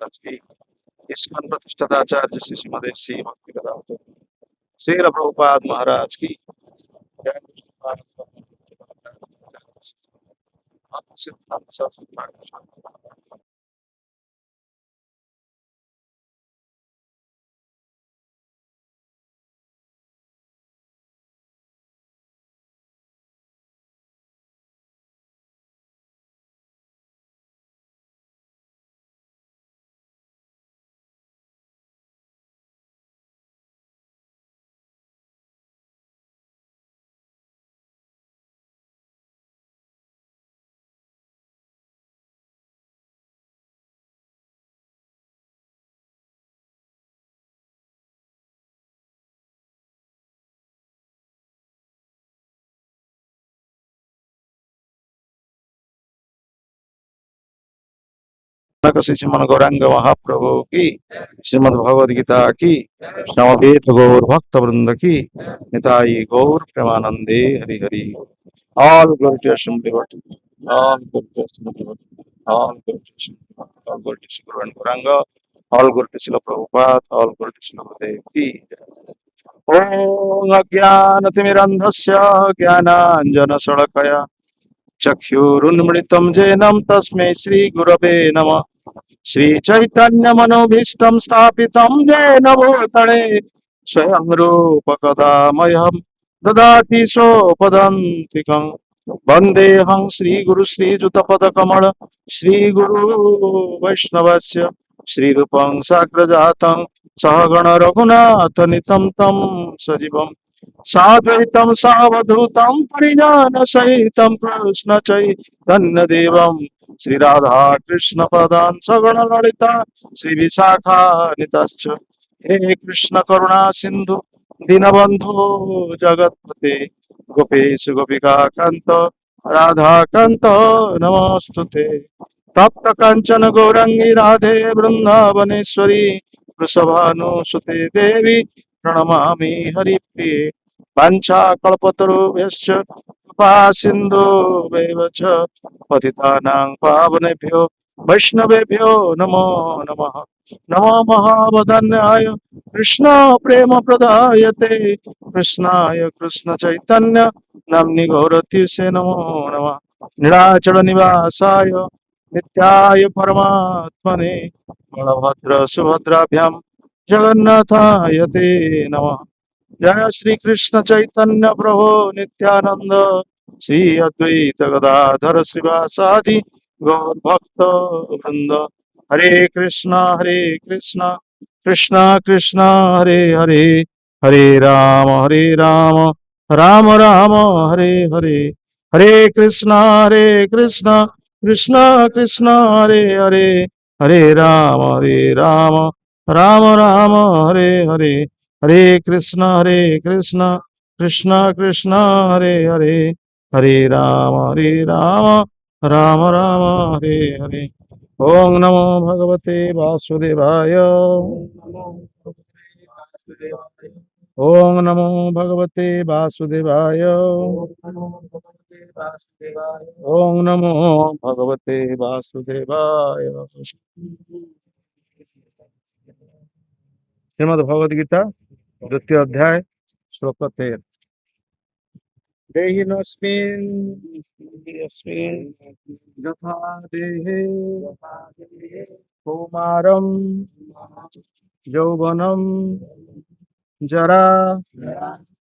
महाराज की, इस्कॉन प्रतिष्ठाताचार्य श्री श्रीमद श्री भक्ति वेदांत श्रील प्रभुपाद महाराज की जय। श्री श्रीमन गौरांग महाप्रभु की, श्रीमद भगवद गीता की, समवेत गौर भक्त वृंद की, निताई गौर प्रेमानंदे Hari Hari. All glory to Assembly Lord. All glory to Assembly Lord. All glory to Assembly Lord. All glory to Sri Guru and Gauranga. All glory to Srila Prabhupada. All glory to Srila Gurudev ki. Om Ajnanatimirandhasya Jnananjana-Shalakaya Chakshurunmritam Jenam Tasmai Shri Gurave Namah। Shri Chaitanya मनोभीष्टं स्थापितं येन भूतले स्वयं रूप कदा मह्यं ददाति स्वपदान्तिकं। वन्देऽहं श्रीगुरु श्रीयुतपदकमल श्रीगुरु वैष्णवस्य श्रीरूपं साग्रजातं सहगण रघुनाथनितं तं सजीवं साद्वैतं सावधूतं परिजनसहितं कृष्ण चैतन्यदेवं श्री राधा कृष्ण पदान सगुण ललिता श्री विशाखा नितश्च हे कृष्ण करुणा सिंधु दीनबंधु जगतपते गोपेश गोपिका कांत राधा कांत नमस्तुते। तप्त कांचन गौरंगी राधे वृंदावनेश्वरी वृषभानुसुते देवी प्रणमामि हरिप्रिये। वाञ्छा कल्पतरुभ्यश्च कृपा सिन्धुभ्येव च पतितानां पावनेभ्यो वैष्णवेभ्यो नमो नमः। नमो महावदन्याय कृष्ण प्रेम प्रदायते कृष्णाय कृष्ण चैतन्य नाम्नि गौरतीसे नमो नमः। नीलाचल निवासाय नित्याय परमात्मने बलभद्र सुभद्राभ्यां जगन्नाथाय ते नमः। जय श्री कृष्ण चैतन्य प्रभु नित्यानंद श्री अद्वैत गदाधर श्रीवासादि गौर भक्त वृंद। हरे कृष्णा कृष्णा कृष्णा हरे हरे, हरे राम राम राम हरे हरे। हरे कृष्णा कृष्णा कृष्णा हरे हरे, हरे राम राम राम हरे हरे। हरे कृष्णा कृष्णा कृष्णा हरे हरे, हरे राम राम राम हरे हरे। ओम नमो भगवते वासुदेवाय। ओम नमो भगवते वासुदेवाय। ओम नमो भगवते वासुदेवाय। श्रीमद् भगवद गीता द्वितीय अध्याय श्लोक 13। देहिनस्मिन् यथा देहे कौमारं यौवनं जरा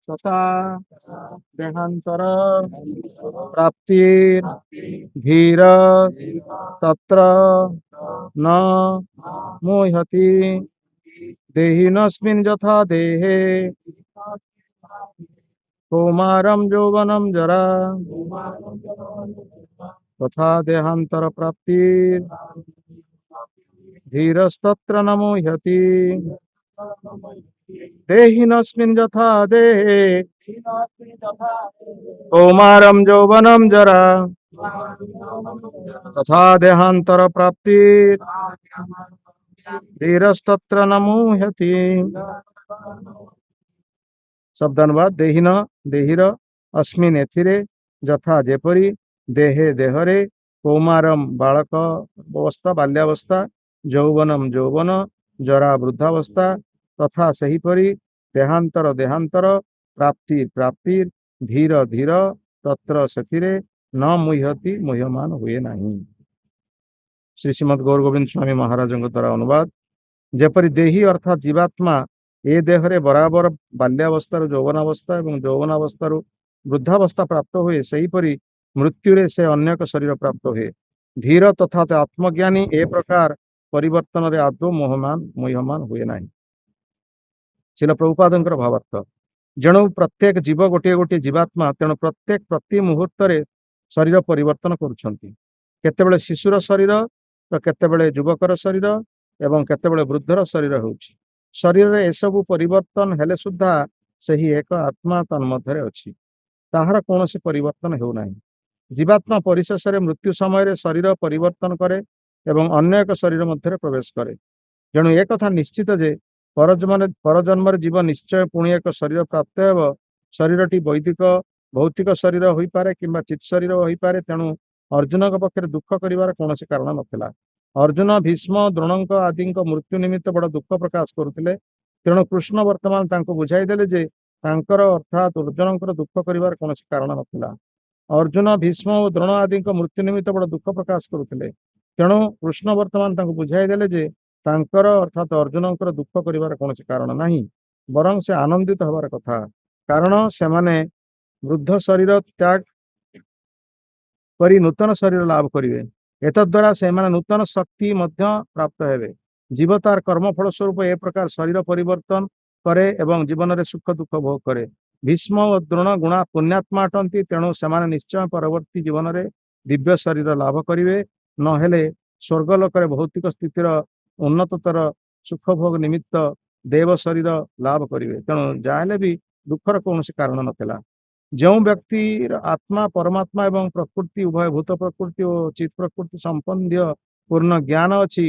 तथा देहांतर प्राप्ति धीर तत्र न मोहति। देहिनस्मिन् यथा देहे कौमारं यौवनं जरा तथा देहांतर प्राप्ति धीरस्तत्र न मुह्यति। देहिनस्मिन् यथा देहे कौमारं यौवनं जरा तथा देहांतर प्राप्ति धीरस्तत्र न मुह्यति। शब्दानुवाद। देहिन देहिर अस्मिन् एथिरे यथा जेपरि देहे देहरे कौमारम बालक अवस्था बाल्यावस्था ଯୌବନମ୍ ଯୌବନ, ଜରା ବୃଦ୍ଧାବସ୍ଥା, ତଥା ସେହିପରି ଦେହାନ୍ତର ଦେହାନ୍ତର, ପ୍ରାପ୍ତି ପ୍ରାପ୍ତି, ଧୀର ଧୀର, ତତ୍ର ସେଥିରେ ନ ମୁହ୍ୟତି ମୁହ୍ୟମାନ ହୁଏ ନାହିଁ। ଶ୍ରୀ ଶ୍ରୀମଦ୍ ଗୌର ଗୋବିନ୍ଦ ସ୍ୱାମୀ ମହାରାଜଙ୍କ ଦ୍ୱାରା ଅନୁବାଦ। ଯେପରି ଦେହୀ ଅର୍ଥାତ୍ ଜୀବାତ୍ମା ଏ ଦେହରେ ବରାବର ବାଲ୍ୟାବସ୍ଥାରୁ ଯୌବନାବସ୍ଥା ଏବଂ ଯୌବନାବସ୍ଥାରୁ ବୃଦ୍ଧାବସ୍ଥା ପ୍ରାପ୍ତ ହୁଏ, ସେହିପରି ମୃତ୍ୟୁରେ ସେ ଅନ୍ୟ ଏକ ଶରୀର ପ୍ରାପ୍ତ ହୁଏ। ଧୀର ତଥା ଆତ୍ମଜ୍ଞାନୀ ଏ ପ୍ରକାର ପରିବର୍ତ୍ତନରେ ଆଦୌ ମୁହ୍ୟମାନ ହୁଏ ନାହିଁ। ଶିଲ ପ୍ରଭୁପାଦଙ୍କର ଭାବାର୍ଥ। ଯେଣୁ ପ୍ରତ୍ୟେକ ଜୀବ ଗୋଟିଏ ଗୋଟିଏ ଜୀବାତ୍ମା, ତେଣୁ ପ୍ରତ୍ୟେକ ପ୍ରତି ମୁହୂର୍ତ୍ତରେ ଶରୀର ପରିବର୍ତ୍ତନ କରୁଛନ୍ତି। କେତେବେଳେ ଶିଶୁର ଶରୀର ତ କେତେବେଳେ ଯୁବକର ଶରୀର ଏବଂ କେତେବେଳେ ବୃଦ୍ଧର ଶରୀର ହେଉଛି। ଶରୀରରେ ଏସବୁ ପରିବର୍ତ୍ତନ ହେଲେ ସୁଦ୍ଧା ସେହି ଏକ ଆତ୍ମା ତନ୍ମଧ୍ୟରେ ଅଛି, ତାହାର କୌଣସି ପରିବର୍ତ୍ତନ ହେଉନାହିଁ। ଜୀବାତ୍ମା ପରିଶେଷରେ ମୃତ୍ୟୁ ସମୟରେ ଶରୀର ପରିବର୍ତ୍ତନ କରେ ଏବଂ ଅନ୍ୟ ଏକ ଶରୀର ମଧ୍ୟରେ ପ୍ରବେଶ କରେ। ତେଣୁ ଏକଥା ନିଶ୍ଚିତ ଯେ ପରଜନ୍ମରେ ଜୀବ ନିଶ୍ଚୟ ପୁଣି ଏକ ଶରୀର ପ୍ରାପ୍ତ ହେବ। ଶରୀରଟି ଭୌତିକ ଶରୀର ହୋଇପାରେ କିମ୍ବା ଚିତ୍ ଶରୀର ହୋଇପାରେ। ତେଣୁ ଅର୍ଜୁନଙ୍କ ପକ୍ଷରେ ଦୁଃଖ କରିବାର କୌଣସି କାରଣ ନଥିଲା। ଅର୍ଜୁନ ଭୀଷ୍ମ ଦ୍ରୋଣଙ୍କ ଆଦିଙ୍କ ମୃତ୍ୟୁ ନିମିତ୍ତ ବଡ଼ ଦୁଃଖ ପ୍ରକାଶ କରୁଥିଲେ। ତେଣୁ କୃଷ୍ଣ ବର୍ତ୍ତମାନ ତାଙ୍କୁ ବୁଝାଇ ଦେଲେ ଯେ ତାଙ୍କର ଅର୍ଥାତ୍ ଅର୍ଜୁନଙ୍କର ଦୁଃଖ କରିବାର କୌଣସି କାରଣ ନଥିଲା। ଅର୍ଜୁନ ଭୀଷ୍ମ ଓ ଦ୍ରୋଣ ଆଦିଙ୍କ ମୃତ୍ୟୁ ନିମିତ୍ତ ବଡ଼ ଦୁଃଖ ପ୍ରକାଶ କରୁଥିଲେ। ତେଣୁ କୃଷ୍ଣ ବର୍ତ୍ତମାନ ତାଙ୍କୁ ବୁଝାଇ ଦେଲେ ଯେ ତାଙ୍କର ଅର୍ଥାତ୍ ଅର୍ଜୁନଙ୍କର ଦୁଃଖ କରିବାର କୌଣସି କାରଣ ନାହିଁ, ବରଂ ସେ ଆନନ୍ଦିତ ହେବାର କଥା, କାରଣ ସେମାନେ ବୃଦ୍ଧ ଶରୀର ତ୍ୟାଗ କରି ନୂତନ ଶରୀର ଲାଭ କରିବେ। ଏତଦ୍ୱାରା ସେମାନେ ନୂତନ ଶକ୍ତି ମଧ୍ୟ ପ୍ରାପ୍ତ ହେବେ। ଜୀବ ତାର କର୍ମଫଳ ସ୍ୱରୂପ ଏ ପ୍ରକାର ଶରୀର ପରିବର୍ତ୍ତନ କରେ ଏବଂ ଜୀବନରେ ସୁଖ ଦୁଃଖ ଭୋଗ କରେ। ଭୀଷ୍ମ ଓ ଦ୍ରୋଣ ପୁଣ୍ୟାତ୍ମା ଅଟନ୍ତି, ତେଣୁ ସେମାନେ ନିଶ୍ଚୟ ପରବର୍ତ୍ତୀ ଜୀବନରେ ଦିବ୍ୟ ଶରୀର ଲାଭ କରିବେ। ନହେଲେ ସ୍ୱର୍ଗଲୋକରେ ଭୌତିକ ସ୍ଥିତିର ଉନ୍ନତତର ସୁଖ ଭୋଗ ନିମିତ୍ତ ଦେବ ଶରୀର ଲାଭ କରିବେ। ତେଣୁ ଯାହାହେଲେ ବି ଦୁଃଖର କୌଣସି କାରଣ ନଥିଲା। ଯେଉଁ ବ୍ୟକ୍ତିର ଆତ୍ମା ପରମାତ୍ମା ଏବଂ ପ୍ରକୃତି ଉଭୟ ଭୂତ ପ୍ରକୃତି ଓ ଚିତ୍ ପ୍ରକୃତି ସମ୍ବନ୍ଧୀୟ ପୂର୍ଣ୍ଣ ଜ୍ଞାନ ଅଛି,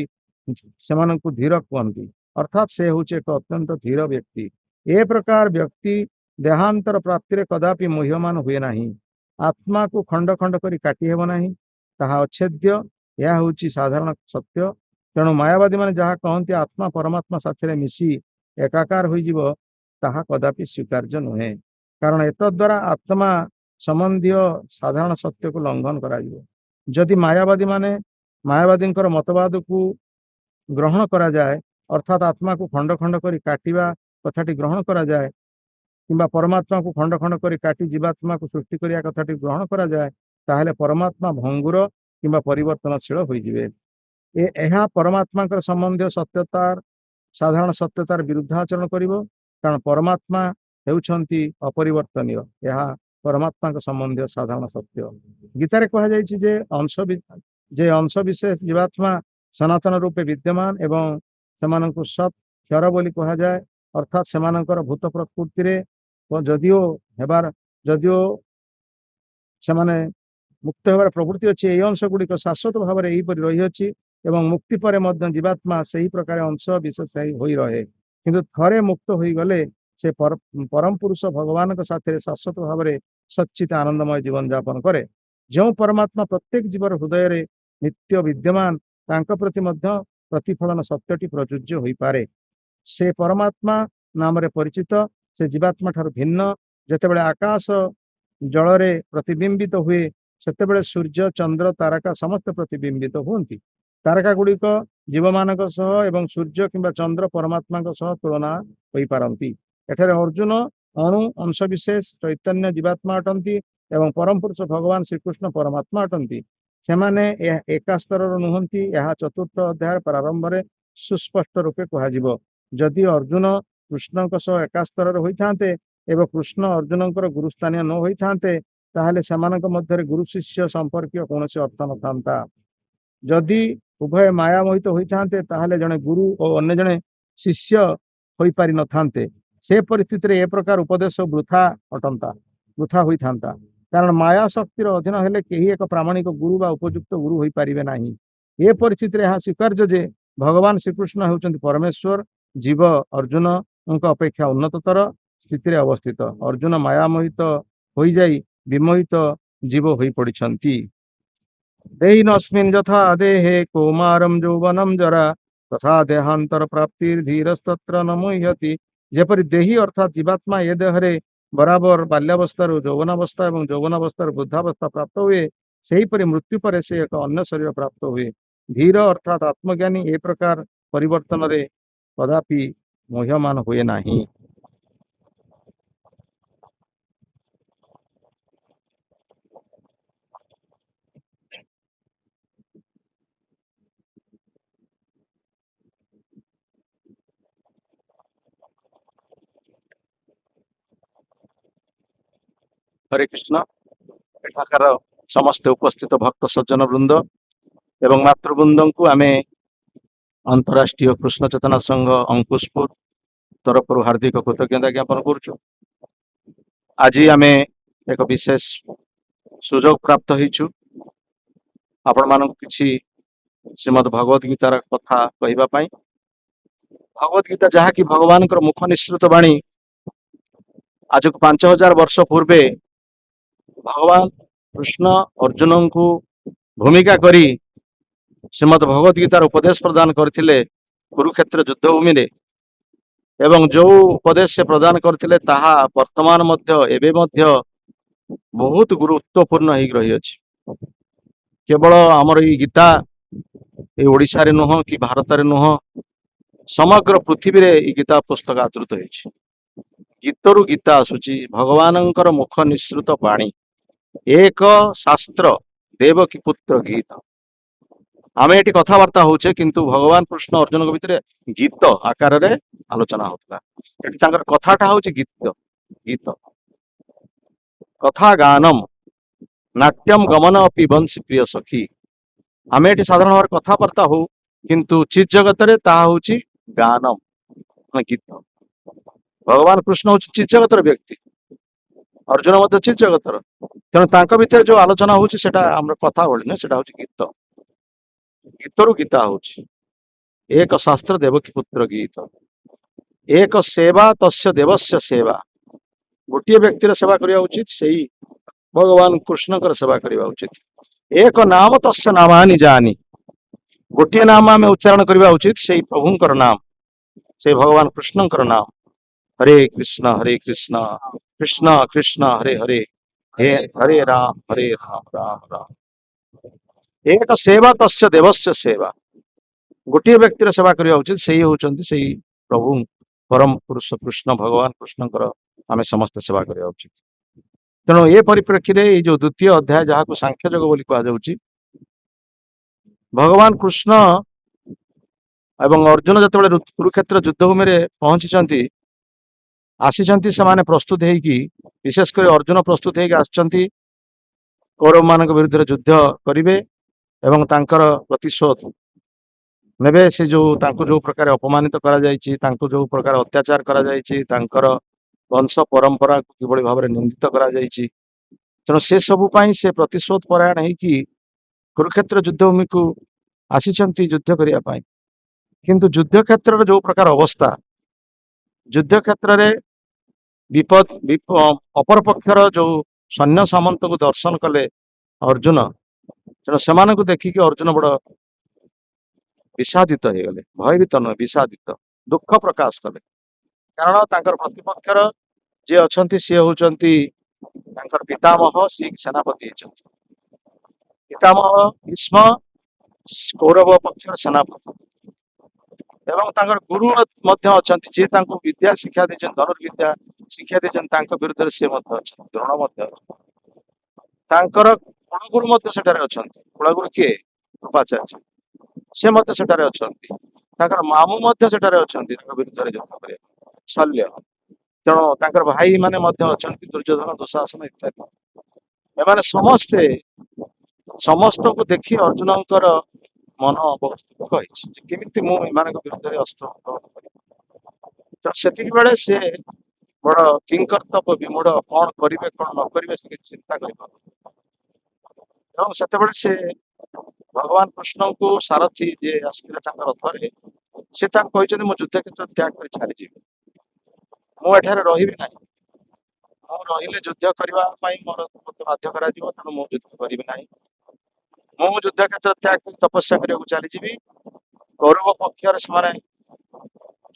ସେମାନଙ୍କୁ ଧୀର କୁହନ୍ତି, ଅର୍ଥାତ୍ ସେ ହେଉଛି ଏକ ଅତ୍ୟନ୍ତ ଧୀର ବ୍ୟକ୍ତି। ଏ ପ୍ରକାର ବ୍ୟକ୍ତି ଦେହାନ୍ତର ପ୍ରାପ୍ତିରେ କଦାପି ମୁହ୍ୟମାନ ହୁଏ ନାହିଁ। ଆତ୍ମାକୁ ଖଣ୍ଡ ଖଣ୍ଡ କରି କାଟି ହେବ ନାହିଁ, ତାହା ଅଚ୍ଛେଦ୍ୟ, ଏହା ହେଉଛି ସାଧାରଣ ସତ୍ୟ। ତେଣୁ ମାୟାବାଦୀମାନେ ଯାହା କହନ୍ତି ଆତ୍ମା ପରମାତ୍ମା ସାଥିରେ ମିଶି ଏକାକାର ହୋଇଯିବ, ତାହା କଦାପି ସ୍ୱୀକାର୍ଯ୍ୟ ନୁହେଁ। କାରଣ ଏତଦ୍ୱାରା ଆତ୍ମା ସମ୍ବନ୍ଧୀୟ ସାଧାରଣ ସତ୍ୟକୁ ଲଙ୍ଘନ କରାଯିବ। ଯଦି ମାୟାବାଦୀଙ୍କର ମତବାଦକୁ ଗ୍ରହଣ କରାଯାଏ, ଅର୍ଥାତ୍ ଆତ୍ମାକୁ ଖଣ୍ଡ ଖଣ୍ଡ କରି କାଟିବା କଥାଟି ଗ୍ରହଣ କରାଯାଏ, କିମ୍ବା ପରମାତ୍ମାକୁ ଖଣ୍ଡ ଖଣ୍ଡ କରି କାଟି ଜୀବାତ୍ମାକୁ ସୃଷ୍ଟି କରିବା କଥାଟି ଗ୍ରହଣ କରାଯାଏ, ତାହେଲେ ପରମାତ୍ମା ଭଙ୍ଗୁର କିମ୍ବା ପରିବର୍ତ୍ତନଶୀଳ ହୋଇଯିବେ। ଏହା ପରମାତ୍ମାଙ୍କର ସମ୍ବନ୍ଧୀୟ ସତ୍ୟତାର ସାଧାରଣ ସତ୍ୟତାର ବିରୁଦ୍ଧାଚରଣ କରିବ, କାରଣ ପରମାତ୍ମା ହେଉଛନ୍ତି ଅପରିବର୍ତ୍ତନୀୟ। ଏହା ପରମାତ୍ମାଙ୍କ ସମ୍ବନ୍ଧୀୟ ସାଧାରଣ ସତ୍ୟ। ଗୀତାରେ କୁହାଯାଇଛି ଯେ ଅଂଶ ବିଶେଷ ଜୀବାତ୍ମା ସନାତନ ରୂପେ ବିଦ୍ୟମାନ ଏବଂ ସେମାନଙ୍କୁ ସତ୍ କ୍ଷର ବୋଲି କୁହାଯାଏ, ଅର୍ଥାତ୍ ସେମାନଙ୍କର ଭୂତ ପ୍ରକୃତିରେ ଯଦିଓ ସେମାନେ ମୁକ୍ତ ହେବାର ପ୍ରବୃତ୍ତି ଅଛି, ଏହି ଅଂଶ ଗୁଡ଼ିକ ଶାଶ୍ୱତ ଭାବରେ ଏହିପରି ରହିଅଛି ଏବଂ ମୁକ୍ତି ପରେ ମଧ୍ୟ ଜୀବାତ୍ମା ସେହି ପ୍ରକାର ଅଂଶ ବିଶେଷ ହୋଇ ରହେ। କିନ୍ତୁ ଥରେ ମୁକ୍ତ ହୋଇଗଲେ ସେ ପରମ ପୁରୁଷ ଭଗବାନଙ୍କ ସାଥିରେ ଶାଶ୍ୱତ ଭାବରେ ସଚ୍ଚିତ ଆନନ୍ଦମୟ ଜୀବନ ଯାପନ କରେ। ଯେଉଁ ପରମାତ୍ମା ପ୍ରତ୍ୟେକ ଜୀବର ହୃଦୟରେ ନିତ୍ୟ ବିଦ୍ୟମାନ, ତାଙ୍କ ପ୍ରତି ମଧ୍ୟ ପ୍ରତିଫଳନ ସତ୍ୟଟି ପ୍ରଯୁଜ୍ୟ ହୋଇପାରେ। ସେ ପରମାତ୍ମା ନାମରେ ପରିଚିତ, ସେ ଜୀବାତ୍ମା ଠାରୁ ଭିନ୍ନ। ଯେତେବେଳେ ଆକାଶ ଜଳରେ ପ୍ରତିବିମ୍ବିତ ହୁଏ, ସେତେବେଳେ ସୂର୍ଯ୍ୟ ଚନ୍ଦ୍ର ତାରକା ସମସ୍ତେ ପ୍ରତିବିମ୍ବିତ ହୁଅନ୍ତି। ତାରକା ଗୁଡ଼ିକ ଜୀବମାନଙ୍କ ସହ ଏବଂ ସୂର୍ଯ୍ୟ କିମ୍ବା ଚନ୍ଦ୍ର ପରମାତ୍ମାଙ୍କ ସହ ତୁଳନା ହୋଇପାରନ୍ତି। ଏଠାରେ ଅର୍ଜୁନ ଅଂଶବିଶେଷ ଚୈତନ୍ୟ ଜୀବାତ୍ମା ଅଟନ୍ତି ଏବଂ ପରମ ପୁରୁଷ ଭଗବାନ ଶ୍ରୀକୃଷ୍ଣ ପରମାତ୍ମା ଅଟନ୍ତି। ସେମାନେ ଏକା ସ୍ତରର ନୁହନ୍ତି, ଏହା ଚତୁର୍ଥ ଅଧ୍ୟାୟର ପ୍ରାରମ୍ଭରେ ସୁସ୍ପଷ୍ଟ ରୂପେ କୁହାଯିବ। ଯଦି ଅର୍ଜୁନ କୃଷ୍ଣଙ୍କ ସହ ଏକା ସ୍ତରରେ ହୋଇଥାନ୍ତେ ଏବଂ କୃଷ୍ଣ ଅର୍ଜୁନଙ୍କର ଗୁରୁସ୍ଥାନୀୟ ନ ହୋଇଥାନ୍ତେ, ତାହେଲେ ସେମାନଙ୍କ ମଧ୍ୟରେ ଗୁରୁ ଶିଷ୍ୟ ସମ୍ପର୍କୀୟ କୌଣସି ଅର୍ଥ ନଥାନ୍ତା। ଯଦି ଉଭୟ ମାୟା ମୋହିତ ହୋଇଥାନ୍ତେ, ତାହେଲେ ଜଣେ ଗୁରୁ ଓ ଅନ୍ୟ ଜଣେ ଶିଷ୍ୟ ହୋଇପାରି ନଥାନ୍ତେ। ସେ ପରିସ୍ଥିତିରେ ଏ ପ୍ରକାର ଉପଦେଶ ବୃଥା ହୋଇଥାନ୍ତା, କାରଣ ମାୟା ଶକ୍ତିର ଅଧୀନ ହେଲେ କେହି ଏକ ପ୍ରାମାଣିକ ଗୁରୁ ବା ଉପଯୁକ୍ତ ଗୁରୁ ହୋଇପାରିବେ ନାହିଁ। ଏ ପରିସ୍ଥିତିରେ ଏହା ସ୍ୱୀକାର୍ଯ୍ୟ ଯେ ଭଗବାନ ଶ୍ରୀକୃଷ୍ଣ ହେଉଛନ୍ତି ପରମେଶ୍ୱର। ଜୀବ ଅର୍ଜୁନଙ୍କ ଅପେକ୍ଷା ଉନ୍ନତତର ସ୍ଥିତିରେ ଅବସ୍ଥିତ। ଅର୍ଜୁନ ମାୟା ମୋହିତ ହୋଇଯାଇ ବିମୋହିତ ଜୀବ ହୋଇପଡ଼ିଛନ୍ତି। ଦେହିନସ୍ମିନ୍ ଯଥା ଦେହେ କୌମାରଂ ଯୌବନଂ ଜରା तथा देहांतर प्राप्ति धीरस्तत्र न मुह्यति जेपरि देही अर्थात जीवात्मा ए देहरे बराबर बाल्यावस्थार यौवनावस्था और यौवनावस्थार वृद्धावस्था प्राप्त हुए सेहीपरि मृत्यु पर से एक अन्य शरीर प्राप्त हुए धीर अर्थात आत्मज्ञानी ए प्रकार परिवर्तन रे कदापि मोह्यमान हुए नहीं। हरे कृष्ण। एठाकार समस्त उपस्थित भक्त सज्जन वृंद एवं मातृवृंद को आमे अंतरराष्ट्रीय कृष्ण चेतना संघ अंकुशपुर तरफ हार्दिक कृतज्ञता ज्ञापन करुचु। आज आमे एक विशेष सुजोग प्राप्त होइछु आपण मानक किछि श्रीमद् भगवत गीतार कथा कहबा पई। भगवत गीता जहा कि भगवान मुख निश्रित वाणी आज 5000 वर्ष पूर्वे भगवान कृष्ण अर्जुन को भूमिका करी श्रीमद् भगवत गीतार उपदेश प्रदान करथिले कुरुक्षेत्र युद्ध भूमि रे एवं जो उपदेश से प्रदान करथिले ताहा वर्तमान मध्य एबे मध्य बहुत गुरुत्वपूर्ण ही रही अछि। केवल हमर ई गीता ए ओडिसा रे नुह कि भारत रे नुह समग्र पृथ्वी रे ई गीता पुस्तक आदृत होइछि। गीतरु गीता आसुची भगवानंकर मुख निश्रित वाणी एक शास्त्र देवकी पुत्र गीत आमे एटी कथबार्ता होचे किंतु भगवान कृष्ण अर्जुन के भितरे गीत आकार रे आलोचना होतला। एटी तांकर कथाटा होची गीत गीत कथा गानम नाट्यम गमन अपि वंश प्रिय सखी आमे एटी साधारण भाव कथबार्ता हो किंतु चित जगत रे ता होची गानम गीत। भगवान कृष्ण होची चित जगतर व्यक्ति अर्जुन मध्य चित जगतर तेणु तांक भितर जो आलोचना होची सेटा हमर कथा बोली ना सेटा होची गीत गीतरु गीता होची एक शास्त्र देवकी पुत्र गीत एक सेवा तस्य देवस्य सेवा गोटे व्यक्तिर सेवा करिया उचित सेही भगवान कृष्णकर सेवा करिया उचित एक नाम तस्य नामानि जानी गोटे नाम आमे उच्चारण करिया उचित सेही प्रभुंकर नाम से भगवान कृष्णकर नाम हरे कृष्ण कृष्ण कृष्ण हरे हरे हरे राम राम राम। एक सेवा तस्य देवस्य सेवा गोटे व्यक्तिर सेवा करिया उचित सेही होचंती सेही प्रभु परम पुरुष कृष्ण भगवान कृष्णकर आमे समस्त सेवा करिया उचित। तेणु ए परिप्रेक्षी रे जो द्वितीय अध्याय जहाँ को सांख्य योग बोली कहा जाउची भगवान कृष्ण एवं अर्जुन जतबेले कुरुक्षेत्र युद्ध भूमि रे पहुंची आसीचंती से प्रस्तुत हेकी विशेषकर अर्जुन प्रस्तुत हेकी आछंती कौरव मान विरुद्ध युद्ध करिवे एवं तांकर प्रतिशोध नेबे से जो तांको जो प्रकार अपमानित करा जायछि तांको जो प्रकार अत्याचार करा जायछि तांकर वंश परंपरा किभଳି भाବରେ निंदित करा जायछि तेणु से सबु पाई से प्रतिशोध परायण हेकी कुरुक्षेत्र युद्ध भूमि को आसीचंती युद्ध करिया पाई। किंतु युद्ध क्षेत्र जो प्रकार अवस्था युद्ध क्षेत्र रे विपद अपर पक्षर जो सैन्य सामंत को दर्शन कले अर्जुन तेणु से देखिक अर्जुन बड़ विषादित हो गले भयभीत नुह विषादित दुख प्रकाश कले कारण तांकर प्रतिपक्षर जे अछंती से होचंती तांकर पितामह श्री सेनापति होचंती पितामह भीष्म कौरव पक्षर सेनापति एवं तांकर गुरु मध्य अछंती जे तांको विद्या शिक्षा देछन धनुर्विद्या शिक्षा देछन तांको विरुद्ध से मध्य अछन द्रोण मध्य तांकर कुलगुरु मध्य सेठारे अछंती कुलगुरु के कृपाचार्य से मध्य सेठारे अछंती तांकर मामू मध्य सेठारे अछंती तांको विरुद्ध रे युद्ध करे शल्य तेणु तांकर भाई माने मध्य अछंती दुर्योधन दुशासन इत्यादि एमाने समस्ते समस्त को देखी अर्जुनकर मन बहुत दुख होइछि केमिति मु एमानक विरुद्ध रे अस्त्र तो सेतिक बेले से बड़ किंकर्तव्य विमूढ़ कौन करिवे कौन न करिवे से चिंता करिबा एवं सेतेबेले से भगवान कृष्ण को सारथी जे आस्थिले तांकर रथरे से तां कहिछन मु युद्ध क्षेत्र त्याग कर छाड़ी जीवी मु एठारे रहिबि नाही मु रहिले युद्ध करबा पई मोर बाध्य करा जीव तनो मु युद्ध करिबि नाही मु युद्ध क्षेत्र त्याग कर तपस्या करिया चली जीवी କୌରବ ପକ୍ଷରେ ସେମାନେ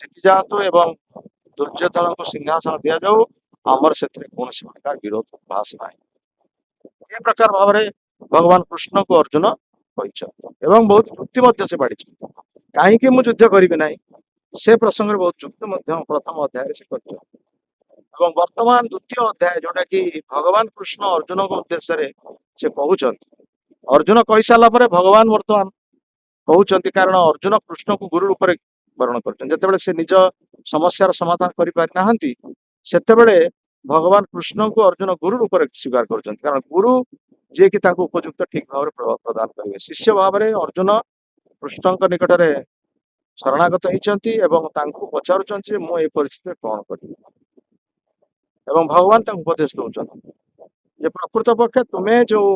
ଜିତି ଯାଆନ୍ତୁ ଏବଂ ଦୁର୍ଯ୍ୟୋଧନଙ୍କୁ ସିଂହାସନ ଦିଆଯାଉ, ଆମର ସେଥିରେ କୌଣସି ପ୍ରକାର ବିରୋଧ ଭାସ ନାହିଁ। ଏ ପ୍ରକାର ଭାବରେ ଭଗବାନ କୃଷ୍ଣଙ୍କୁ ଅର୍ଜୁନ କହିଛନ୍ତି ଏବଂ ବହୁତ ଯୁକ୍ତି ମଧ୍ୟ ସେ ବାଢିଛନ୍ତି। କାହିଁକି ମୁଁ ଯୁଦ୍ଧ କରିବି ନାହିଁ ସେ ପ୍ରସଙ୍ଗରେ ବହୁତ ଯୁକ୍ତି ମଧ୍ୟ ପ୍ରଥମ ଅଧ୍ୟାୟରେ ସେ କରିଛନ୍ତି। ଏବଂ ବର୍ତ୍ତମାନ ଦ୍ୱିତୀୟ ଅଧ୍ୟାୟ ଯୋଉଟା କି ଭଗବାନ କୃଷ୍ଣ ଅର୍ଜୁନଙ୍କ ଉଦ୍ଦେଶ୍ୟରେ ସେ କହୁଛନ୍ତି, ଅର୍ଜୁନ କହିସାରିଲା ପରେ ଭଗବାନ ବର୍ତ୍ତମାନ କହୁଛନ୍ତି, କାରଣ ଅର୍ଜୁନ କୃଷ୍ଣଙ୍କୁ ଗୁରୁ ରୂପରେ ବରଣ କରିଛନ୍ତି। ଯେତେବେଳେ ସେ ନିଜ ସମସ୍ୟାର ସମାଧାନ କରିପାରି ନାହାନ୍ତି ସେତେବେଳେ ଭଗବାନ କୃଷ୍ଣଙ୍କୁ ଅର୍ଜୁନ ଗୁରୁ ରୂପରେ ସ୍ୱୀକାର କରୁଛନ୍ତି, କାରଣ ଗୁରୁ ଯିଏକି ତାଙ୍କୁ ଉପଯୁକ୍ତ ଠିକ ଭାବରେ ପ୍ରଦାନ କରିବେ। ଶିଷ୍ୟ ଭାବରେ ଅର୍ଜୁନ କୃଷ୍ଣଙ୍କ ନିକଟରେ ଶରଣାଗତ ହେଇଛନ୍ତି ଏବଂ ତାଙ୍କୁ ପଚାରୁଛନ୍ତି ଯେ ମୁଁ ଏଇ ପରିସ୍ଥିତିରେ କଣ କରିବି, ଏବଂ ଭଗବାନ ତାଙ୍କୁ ଉପଦେଶ ଦଉଛନ୍ତି ଯେ ପ୍ରକୃତ ପକ୍ଷେ ତୁମେ ଯୋଉ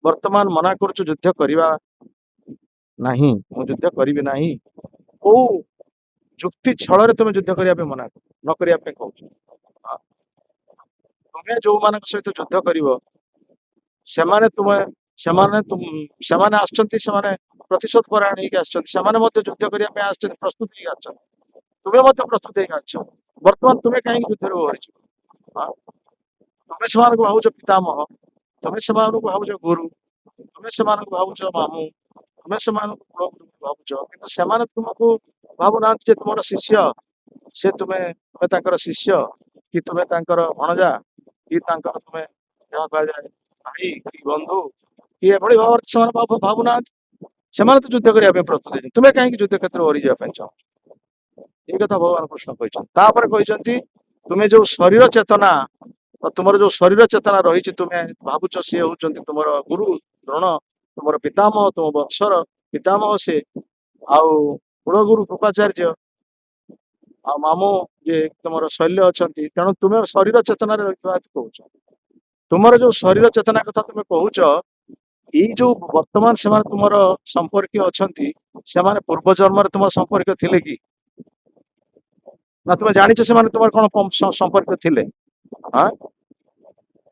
ବର୍ତ୍ତମାନ ମନା କରୁଛ ଯୁଦ୍ଧ କରିବା ନାହିଁ, ମୁଁ ଯୁଦ୍ଧ କରିବି ନାହିଁ, କୋଉ ଯୁକ୍ତି ଛଳରେ ତୁମେ ଯୁଦ୍ଧ କରିବା ପାଇଁ ମନା ନ କରିବା ପାଇଁ କହୁଛ? ତୁମେ ଯୋଉମାନଙ୍କ ସହିତ ଯୁଦ୍ଧ କରିବ ସେମାନେ ସେମାନେ ଆସୁଛନ୍ତି, ସେମାନେ ପ୍ରତିଶୋଧ ପରାୟଣ ହେଇକି ଆସିଛନ୍ତି, ସେମାନେ ମଧ୍ୟ ଯୁଦ୍ଧ କରିବା ପାଇଁ ଆସିଛନ୍ତି, ପ୍ରସ୍ତୁତ ହେଇକି ଆସିଛନ୍ତି, ତୁମେ ମଧ୍ୟ ପ୍ରସ୍ତୁତ ହେଇକି ଆସିଛ। ବର୍ତ୍ତମାନ ତୁମେ କାହିଁକି ଯୁଦ୍ଧରେ ଓହରିଛ? ତୁମେ ସେମାନଙ୍କୁ ଭାବୁଛ ପିତାମହ, ତୁମେ ସେମାନଙ୍କୁ ଭାବୁଛ ଗୁରୁ, ତୁମେ ସେମାନଙ୍କୁ ଭାବୁଛ ମାମୁଁ, ତୁମେ ସେମାନଙ୍କୁ କୁଳଗୁରୁ ଭାବୁଛ, କିନ୍ତୁ ସେମାନେ ତୁମକୁ ଭାବୁନାହାନ୍ତି ଯେ ତୁମର ଶିଷ୍ୟ, ସେ ତୁମେ ତାଙ୍କର ଶିଷ୍ୟ କି ତୁମେ ତାଙ୍କର ଭଣଜା କି ତାଙ୍କର ତୁମେ ଯାହା କୁହାଯାଏ ଭାଇ କି ବନ୍ଧୁ କି ଏଭଳି ଭାବରେ ସେମାନେ ଭାବୁନାହାନ୍ତି। ସେମାନେ ତ ଯୁଦ୍ଧ କରିବା ପାଇଁ ପ୍ରସ୍ତୁତ ହେଇଛନ୍ତି, ତୁମେ କାହିଁକି ଯୁଦ୍ଧ କ୍ଷେତ୍ରରେ ଓହରିଯିବା ପାଇଁ ଚାହୁଁଛ? ଏଇ କଥା ଭଗବାନ କୃଷ୍ଣ କହିଛନ୍ତି। ତାପରେ କହିଛନ୍ତି ତୁମେ ଯୋଉ ଶରୀର ଚେତନା, ତୁମର ଯୋଉ ଶରୀର ଚେତନା ରହିଛି, ତୁମେ ଭାବୁଛ ସିଏ ହଉଛନ୍ତି ତୁମର ଗୁରୁ ଦ୍ରୋଣ, ତୁମର ପିତାମହ, ତୁମ ବଂଶର ପିତାମହ ସେ, ଆଉ କୁଳଗୁରୁ କୃପାଚାର୍ଯ୍ୟ, ଆଉ ମାମୁଁ ଯେ ତୁମର ଶୈଲ୍ୟ ଅଛନ୍ତି, ତେଣୁ ତୁମେ ଶରୀର ଚେତନାରେ ରହିଥିବା କହୁଛ। ତୁମର ଯୋଉ ଶରୀର ଚେତନା କଥା ତୁମେ କହୁଛ, ଏଇ ଯୋଉ ବର୍ତ୍ତମାନ ସେମାନେ ତୁମର ସମ୍ପର୍କୀୟ ଅଛନ୍ତି, ସେମାନେ ପୂର୍ବ ଜନ୍ମରେ ତୁମର ସମ୍ପର୍କୀୟ ଥିଲେ କି? ନା ତୁମେ ଜାଣିଛ ସେମାନେ ତୁମର କଣ ସମ୍ପର୍କୀୟ ଥିଲେ?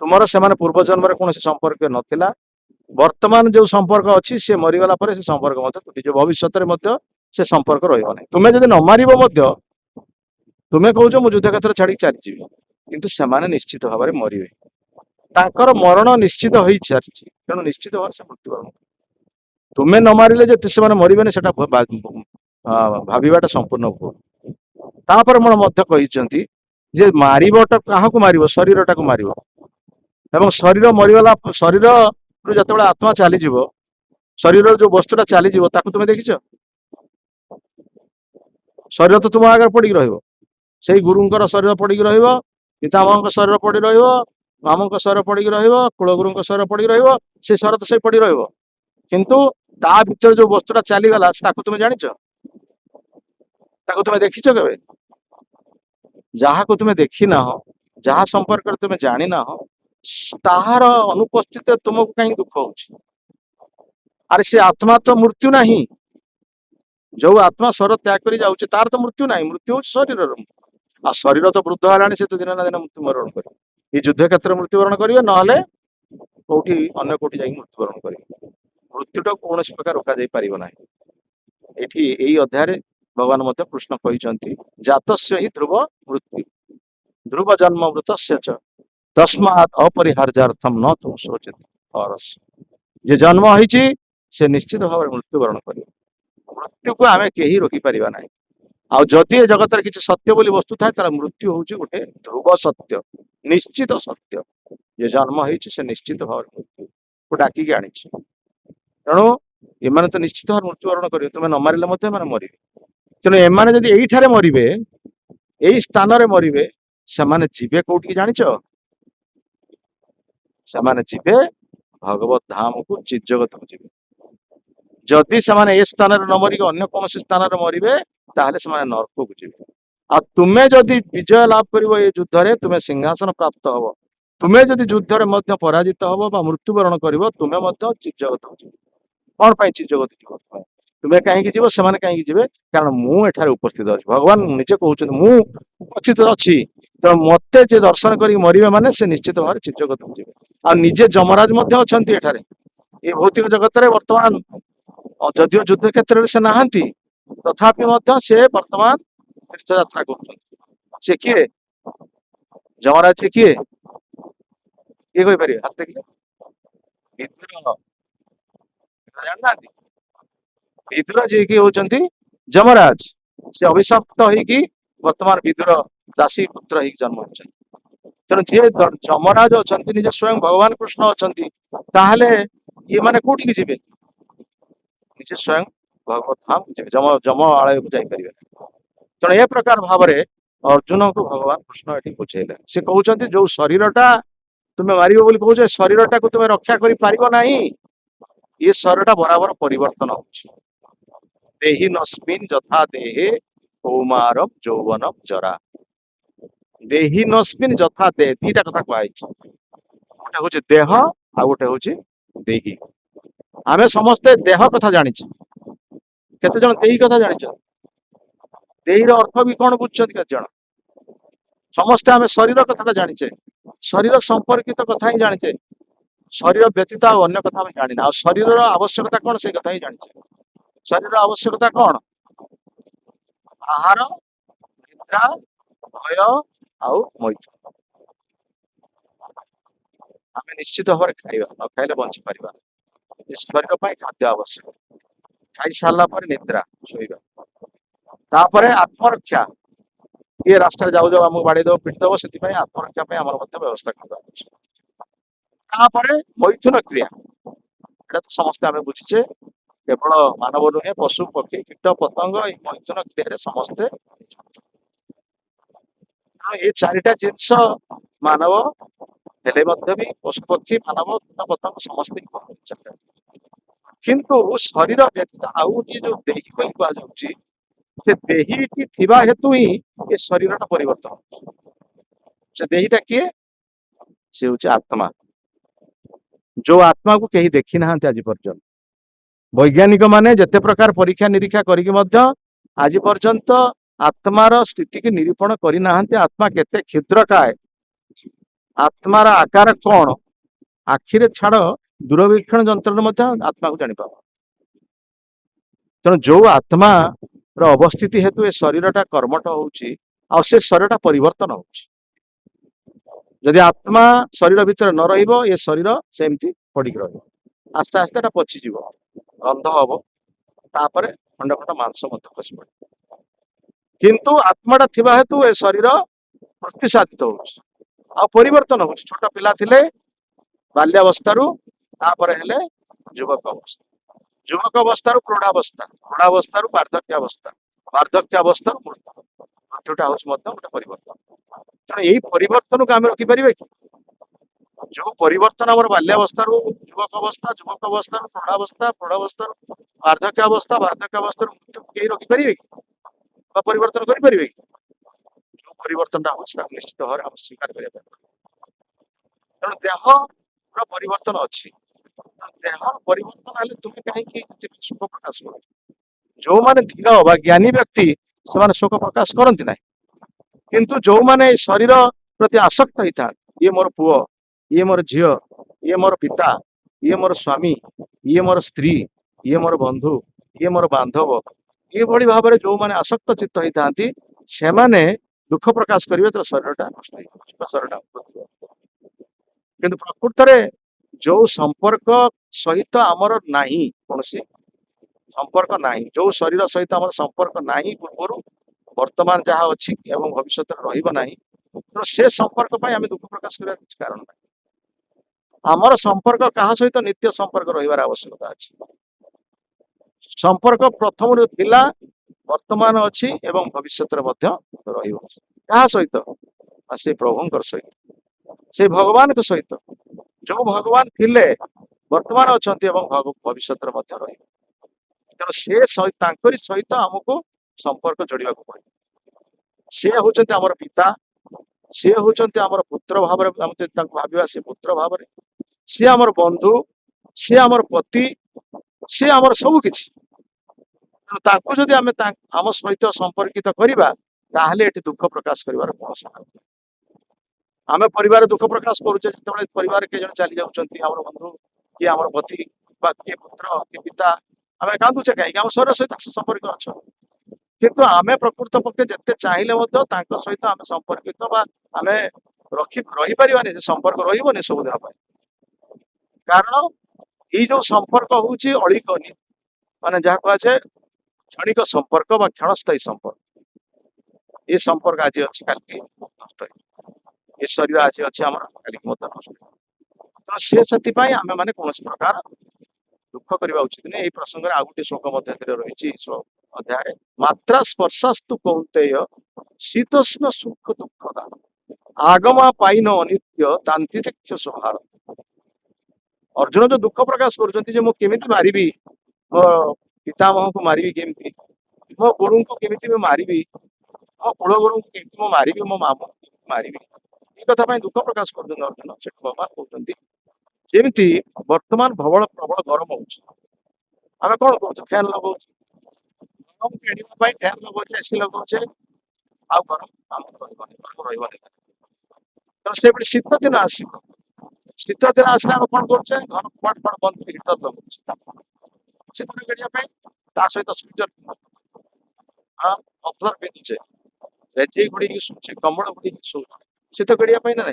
ତୁମର ସେମାନେ ପୂର୍ବ ଜନ୍ମରେ କୌଣସି ସମ୍ପର୍କୀୟ ନଥିଲା। ବର୍ତ୍ତମାନ ଯୋଉ ସମ୍ପର୍କ ଅଛି ସେ ମରିଗଲା ପରେ ସେ ସମ୍ପର୍କ ମଧ୍ୟ ତୁଟିଯିବ, ଭବିଷ୍ୟତରେ ମଧ୍ୟ ସେ ସମ୍ପର୍କ ରହିବ ନାହିଁ। ତୁମେ ଯଦି ନ ମାରିବ ମଧ୍ୟ ତୁମେ କହୁଛ ମୁଁ ଯୁଦ୍ଧ କ୍ଷେତ୍ର ଛାଡିକି ଚାଲିଯିବି, କିନ୍ତୁ ସେମାନେ ନିଶ୍ଚିତ ଭାବରେ ମରିବେ, ତାଙ୍କର ମରଣ ନିଶ୍ଚିତ ହେଇସାରିଛି, ତେଣୁ ନିଶ୍ଚିତ ଭାବରେ ସେ ମୃତ୍ୟୁବରଣ। ତୁମେ ନ ମାରିଲେ ଯେ ସେମାନେ ମରିବେନି ସେଟା ଭାବିବାଟା ସମ୍ପୂର୍ଣ୍ଣ ଭୁଲ। ତାପରେ ମୋର ମଧ୍ୟ କହିଛନ୍ତି ଯେ ମାରିବଟା କାହାକୁ ମାରିବ? ଶରୀରଟାକୁ ମାରିବ, ଏବଂ ଶରୀର ମରିଗଲା, ଶରୀରରୁ ଯେତେବେଳେ ଆତ୍ମା ଚାଲିଯିବ, ଶରୀରର ଯୋଉ ବସ୍ତୁଟା ଚାଲିଯିବ ତାକୁ ତୁମେ ଦେଖିଛ? ଶରୀର ତ ତୁମ ଆଗରେ ପଡିକି ରହିବ, ସେଇ ଗୁରୁଙ୍କର ଶରୀର ପଡିକି ରହିବ, ପିତାମହଙ୍କ ଶରୀର ପଡି ରହିବ, ମାମୁଙ୍କ ଶରୀର ପଡିକି ରହିବ, କୁଳଗୁରୁଙ୍କ ଶରୀର ପଡିକି ରହିବ, ସେ ଶରୀର ତ ସେଇ ପଡି ରହିବ, କିନ୍ତୁ ତା ଭିତରେ ଯୋଉ ବସ୍ତୁଟା ଚାଲିଗଲା ତାକୁ ତୁମେ ଜାଣିଛ? ତାକୁ ତୁମେ ଦେଖିଛ କେବେ? ଯାହାକୁ ତୁମେ ଦେଖିନାହ, ଯାହା ସମ୍ପର୍କରେ ତୁମେ ଜାଣିନାହ, ତାହାର ଅନୁପସ୍ଥିତିରେ ତୁମକୁ କାହିଁକି ଦୁଃଖ ହଉଛି? ଆରେ ସେ ଆତ୍ମା ତ ମୃତ୍ୟୁ ନାହିଁ, ଯୋଉ ଆତ୍ମା ଶରୀର ତ୍ୟାଗ କରି ଯାଉଛି ତାର ତ ମୃତ୍ୟୁ ନାହିଁ, ମୃତ୍ୟୁ ହଉଛି ଶରୀରର। ଆଉ ଶରୀର ତ ବୃଦ୍ଧ ହେଲାଣି, ସେ ତ ଦିନ ନା ଦିନ ମୃତ୍ୟୁବରଣ କରିବ। ଏଇ ଯୁଦ୍ଧ କ୍ଷେତ୍ରରେ ମୃତ୍ୟୁବରଣ କରିବେ, ନହେଲେ କୋଉଠି ଅନ୍ୟ କୋଉଠି ଯାଇକି ମୃତ୍ୟୁବରଣ କରିବେ। ମୃତ୍ୟୁଟାକୁ କୌଣସି ପ୍ରକାର ରୋକାଯାଇ ପାରିବ ନାହିଁ। ଏଠି ଏଇ ଅଧ୍ୟାୟରେ ଭଗବାନ ମଧ୍ୟ କୃଷ୍ଣ କହିଛନ୍ତି ଜାତସ୍ୟ ହି ଧ୍ରୁବ ମୃତ୍ୟୁ, ଧ୍ରୁବ ଜନ୍ମ ମୃତସ୍ୟ ଚ ତସ୍ମାତ୍ ଅପରିହାର୍ଯ୍ୟାର୍ଥମ୍ ନ ତୁମ ଶୋଚତି ହରସ୍। ଯେ ଜନ୍ମ ହେଇଛି ସେ ନିଶ୍ଚିତ ଭାବରେ ମୃତ୍ୟୁବରଣ କରିବ, ମୃତ୍ୟୁକୁ ଆମେ କେହି ରୋକିପାରିବା ନାହିଁ। ଆଉ ଯଦି ଏ ଜଗତରେ କିଛି ସତ୍ୟ ବୋଲି ବସ୍ତୁ ଥାଏ ତାହେଲେ ମୃତ୍ୟୁ ହଉଛି ଗୋଟେ ଧ୍ରୁବ ସତ୍ୟ, ନିଶ୍ଚିତ ସତ୍ୟ। ଯେ ଜନ୍ମ ହେଇଛି ସେ ନିଶ୍ଚିତ ଭାବରେ ମୃତ୍ୟୁକୁ ଡାକିକି ଆଣିଛି, ତେଣୁ ଏମାନେ ତ ନିଶ୍ଚିତ ଭାବରେ ମୃତ୍ୟୁବରଣ କରିବେ, ତୁମେ ନ ମାରିଲେ ମଧ୍ୟ ଏମାନେ ମରିବେ। ତେଣୁ ଏମାନେ ଯଦି ଏଇଠାରେ ମରିବେ, ଏଇ ସ୍ଥାନରେ ମରିବେ, ସେମାନେ ଯିବେ କୋଉଠିକି ଜାଣିଛ? ସେମାନେ ଯିବେ ଭଗବତ ଧାମକୁ, ଚିଜ୍ଜଗତକୁ ଯିବେ। ଯଦି ସେମାନେ ଏ ସ୍ଥାନରେ ନ ମରିକି ଅନ୍ୟ କୌଣସି ସ୍ଥାନରେ ମରିବେ ତାହେଲେ ସେମାନେ ନରକକୁ ଯିବେ। ଆଉ ତୁମେ ଯଦି ବିଜୟ ଲାଭ କରିବ ଏ ଯୁଦ୍ଧରେ, ତୁମେ ସିଂହାସନ ପ୍ରାପ୍ତ ହବ। ତୁମେ ଯଦି ଯୁଦ୍ଧରେ ମଧ୍ୟ ପରାଜିତ ହବ ବା ମୃତ୍ୟୁବରଣ କରିବ, ତୁମେ ମଧ୍ୟ ଚିଜ୍ଜଗତକୁ ଯିବ। କଣ ପାଇଁ ଚିଜ୍ଜଗତ ଯିବ? ତୁମେ କାହିଁକି ଯିବ, ସେମାନେ କାହିଁକି ଯିବେ? କାରଣ ମୁଁ ଏଠାରେ ଉପସ୍ଥିତ ଅଛି। ଭଗବାନ ନିଜେ କହୁଛନ୍ତି ମୁଁ ଉପସ୍ଥିତ ଅଛି, ତେଣୁ ମତେ ଯେ ଦର୍ଶନ କରିକି ମରିବେ ମାନେ ସେ ନିଶ୍ଚିତ ଭାବରେ ଚିଜ୍ଜଗତକୁ ଯିବେ। ଆଉ ନିଜେ ଯମରାଜ ମଧ୍ୟ ଅଛନ୍ତି ଏଠାରେ। ଏ ଭୌତିକ ଜଗତରେ ବର୍ତ୍ତମାନ ଯଦିଓ ଯୁଦ୍ଧ କ୍ଷେତ୍ରରେ ସେ ନାହାନ୍ତି, तथापि मध्य से वर्तमान तीर्थ यात्रा कर से किए जमराज से किए किए कहि परिबे हाथ देखिए विदुर जानना विदुर जे कि होचंती जमराज से अभिशप्त होइकी वर्तमान विदुर दासी पुत्र ही जन्म होचंती तेणु जी जमराज अच्छा निजे स्वयं भगवान कृष्ण अच्छा ताहले ये माने कोठी की जीवे निजे स्वयं भगवत धाम जीवे जम जम आलय को जाई परिबे तेणु ए प्रकार भाव में अर्जुन को भगवान कृष्ण एठी बुझेले से कहउचंती जो शरीरटा तुमे मारिबो बोली कहउछ शरीरटा को तुमे रक्षा करि पारिबो नाही ये शरीरटा बराबर परिवर्तन होउछ देहि नस्मिन् यथा देहे कौमारम यौवनम जरा देहि नस्मिन् यथा देह दीटा कथा कहैछि गोटे हूँ देह आ गोटे हूँ देही आमे समस्ते देह कथा जानिछे केते जण देही कथा जानिछ देही रो अर्थ भी कोन बुझछत केते जण समस्ते आमे शरीर कथा जानिछे शरीर संपर्कित कथा ही जानिछे शरीर व्यतीत आ अन्य कथा हम जानिना आ शरीर रो आवश्यकता कोन से कथा ही जानिछे शरीर रो आवश्यकता कोन आहार निद्रा भय आउ मैथुन आमे निश्चित भाव खाइबा न खाइले बंची परिबा शरीर ପାଇଁ ଖାଦ୍ୟ ଆବଶ୍ୟକ ଖାଇ ସାରିଲା ପରେ ନିଦ୍ରା ଶୋଇବା ତାପରେ ଆତ୍ମରକ୍ଷା ये रास्ता जाऊ जाऊ हमको बाड़ी दब पिट दब से आत्मरक्षा आम व्यवस्था करवा तापर मैथुन क्रिया एटा तो समस्ते आम बुझीचे केवल मानव नुहे पशु पक्षी कीट पतंग मैथुन क्रिया समस्ते ये चारिटा जिनस मानव हेले भी पशु पक्षी मानव कीट पतंग समस्त किंतु शरीर व्यतीत आउ गोटे जो देही कहुच्छी से देही थिबा हेतु ही ये शरीर परिवर्तन से देहीटा किए से हूँ आत्मा जो आत्मा को कहीं देखी ना आज पर्यंत वैज्ञानिक माने जिते प्रकार परीक्षा निरीक्षा करके आज पर्यंत आत्मार स्थिति की निरूपण करना आत्मा केते क्षुद्रकाय आत्मार आकार कौन आखिरे छाड़ दूरवीक्षण जंत्र आत्मा को जानी पाव तेणु जो आत्मा अवस्थिति हेतु ए शरीरटा कर्मठ होउची आ से शरीरटा परिवर्तन होउची यदि आत्मा शरीर भीतर न रहिबो ये शरीर सेमती पड़िक रहिबो आस्ते आस्ते एटा पचिଯିବ गंध हबो तापर खंड खंड मांस मत खसी पड़े किंतु आत्माटा थिबा हेतु ए शरीर प्रतिसादित होउची आ परिवर्तन होउची छोट पिला थिले बाल्यावस्थारू तापर हेले युवक अवस्था युवक अवस्था प्रौढ़ावस्था प्रौढ़ावस्था वार्धक्यावस्था वार्धक्यावस्था मृत्युटा हूँ गोटे परिवर्तन तेणु यही परिवर्तन को आम रखिपारे कि जो परिवर्तन आम बाल्यावस्था युवक अवस्था प्रौढ़ावस्था प्रौढ़ावस्था वार्धक्यावस्था वार्धक्यावस्था मृत्यु कहीं रखिपारे कि परिवर्तन करें जो परिवर्तन हो निश्चित भाव में स्वीकार करें तेणु देह परिवर्तन अच्छी देह परिवर्तन हेल्ले तुम कहीं शोक प्रकाश कर जो माने धीर बा ज्ञानी व्यक्ति से शोक प्रकाश करती ना किंतु जो माने शरीर प्रति आसक्त होता ये मोर पुओ ये मोर झील ये मोर पिता ये मोर स्वामी ये मोर स्त्री ये मोर बंधु ये मोर बांधव ये भली भाव में जो माने आसक्त चित्त होता से माने दुख प्रकाश करेंगे तो शरीरटा नष्ट शरीर किंतु प्रकृत में जो संपर्क सहित आमर नाही कौन संपर्क नाही जो शरीर सहित आमर संपर्क नाही पूर्व वर्तमान जहाँ अच्छी एवं भविष्य रही तो से संपर्क पर आम दुख प्रकाश कर कारण ना आमर संपर्क क्या सहित नित्य संपर्क रही आवश्यकता अच्छी संपर्क प्रथम थिला वर्तमान अच्छी एवं भविष्य क्या सहित से प्रभुंकर सहित से भगवान सहित जो भगवान थिले वर्तमान अच्छा भविष्य रही तेणु से सहित आमको संपर्क जोड़ा पड़े सी हूँ आमर पिता सी हूँ आमर पुत्र भाव भाव से पुत्र भाव सी आमर बंधु सी आमर पति सी आमर सबकि जदि आम सहित संपर्कित करवा ताहले एटी दुख प्रकाश कर कौन आम परिवार दुख प्रकाश करुचे जो परिवार किए जन चली जाऊँ बंधु किए आम पति किए पुत्र किए पिता आम कांदुचे कहीं आम शरीर सहित संपर्क अच्छा किंतु आमे प्रकृत पक्षे जिते चाहिए सहित आम संपर्कित बा आमे रही पारिबानी संपर्क रही सबुदिन कारण ये जो संपर्क हूँ अलिकनी माने जहाँ कहुए क्षणिक संपर्क बा क्षणस्थायी संपर्क ये संपर्क आज अच्छी कल नष्ट ये शरीर आज अच्छी आम कल नष्ट तो से आम मैंने कौन प्रकार दुख करने उचित नहीं। प्रसंग आउ गोटे श्लोक रही अध्याय मात्रा स्पर्शस्तु कौंतेय शीतोष्ण सुख दुखदा आगमा पाइन अनित्य तांत्रिक स्वभाव। अर्जुन जो दुख प्रकाश करुँच मारिबी मो पितामह को मारिबी केमती मो गुरु को केमी मारिबी मो कुल गुरु को केमी मारिबी मो मामू मारिबी ये कथा दुख प्रकाश कर अर्जुन से भगवान कहते जमी वर्तमान प्रबल प्रबल गरम होमें कौन कौन फैन लगो गरम एड़ाई फैन लगे एसी लगे आ गरम आम गरम रही तो से शीत दिन आसो शीत दिन आसले आम कौन कर घर कड़ कड़ बंद हिटर लगुच शीत गड़िया सहित स्वेटर हाँ मफलर पिंधुचे रेजे घोड़ी शुचे कम्बल घोड़ी शो शीत गड़िया ना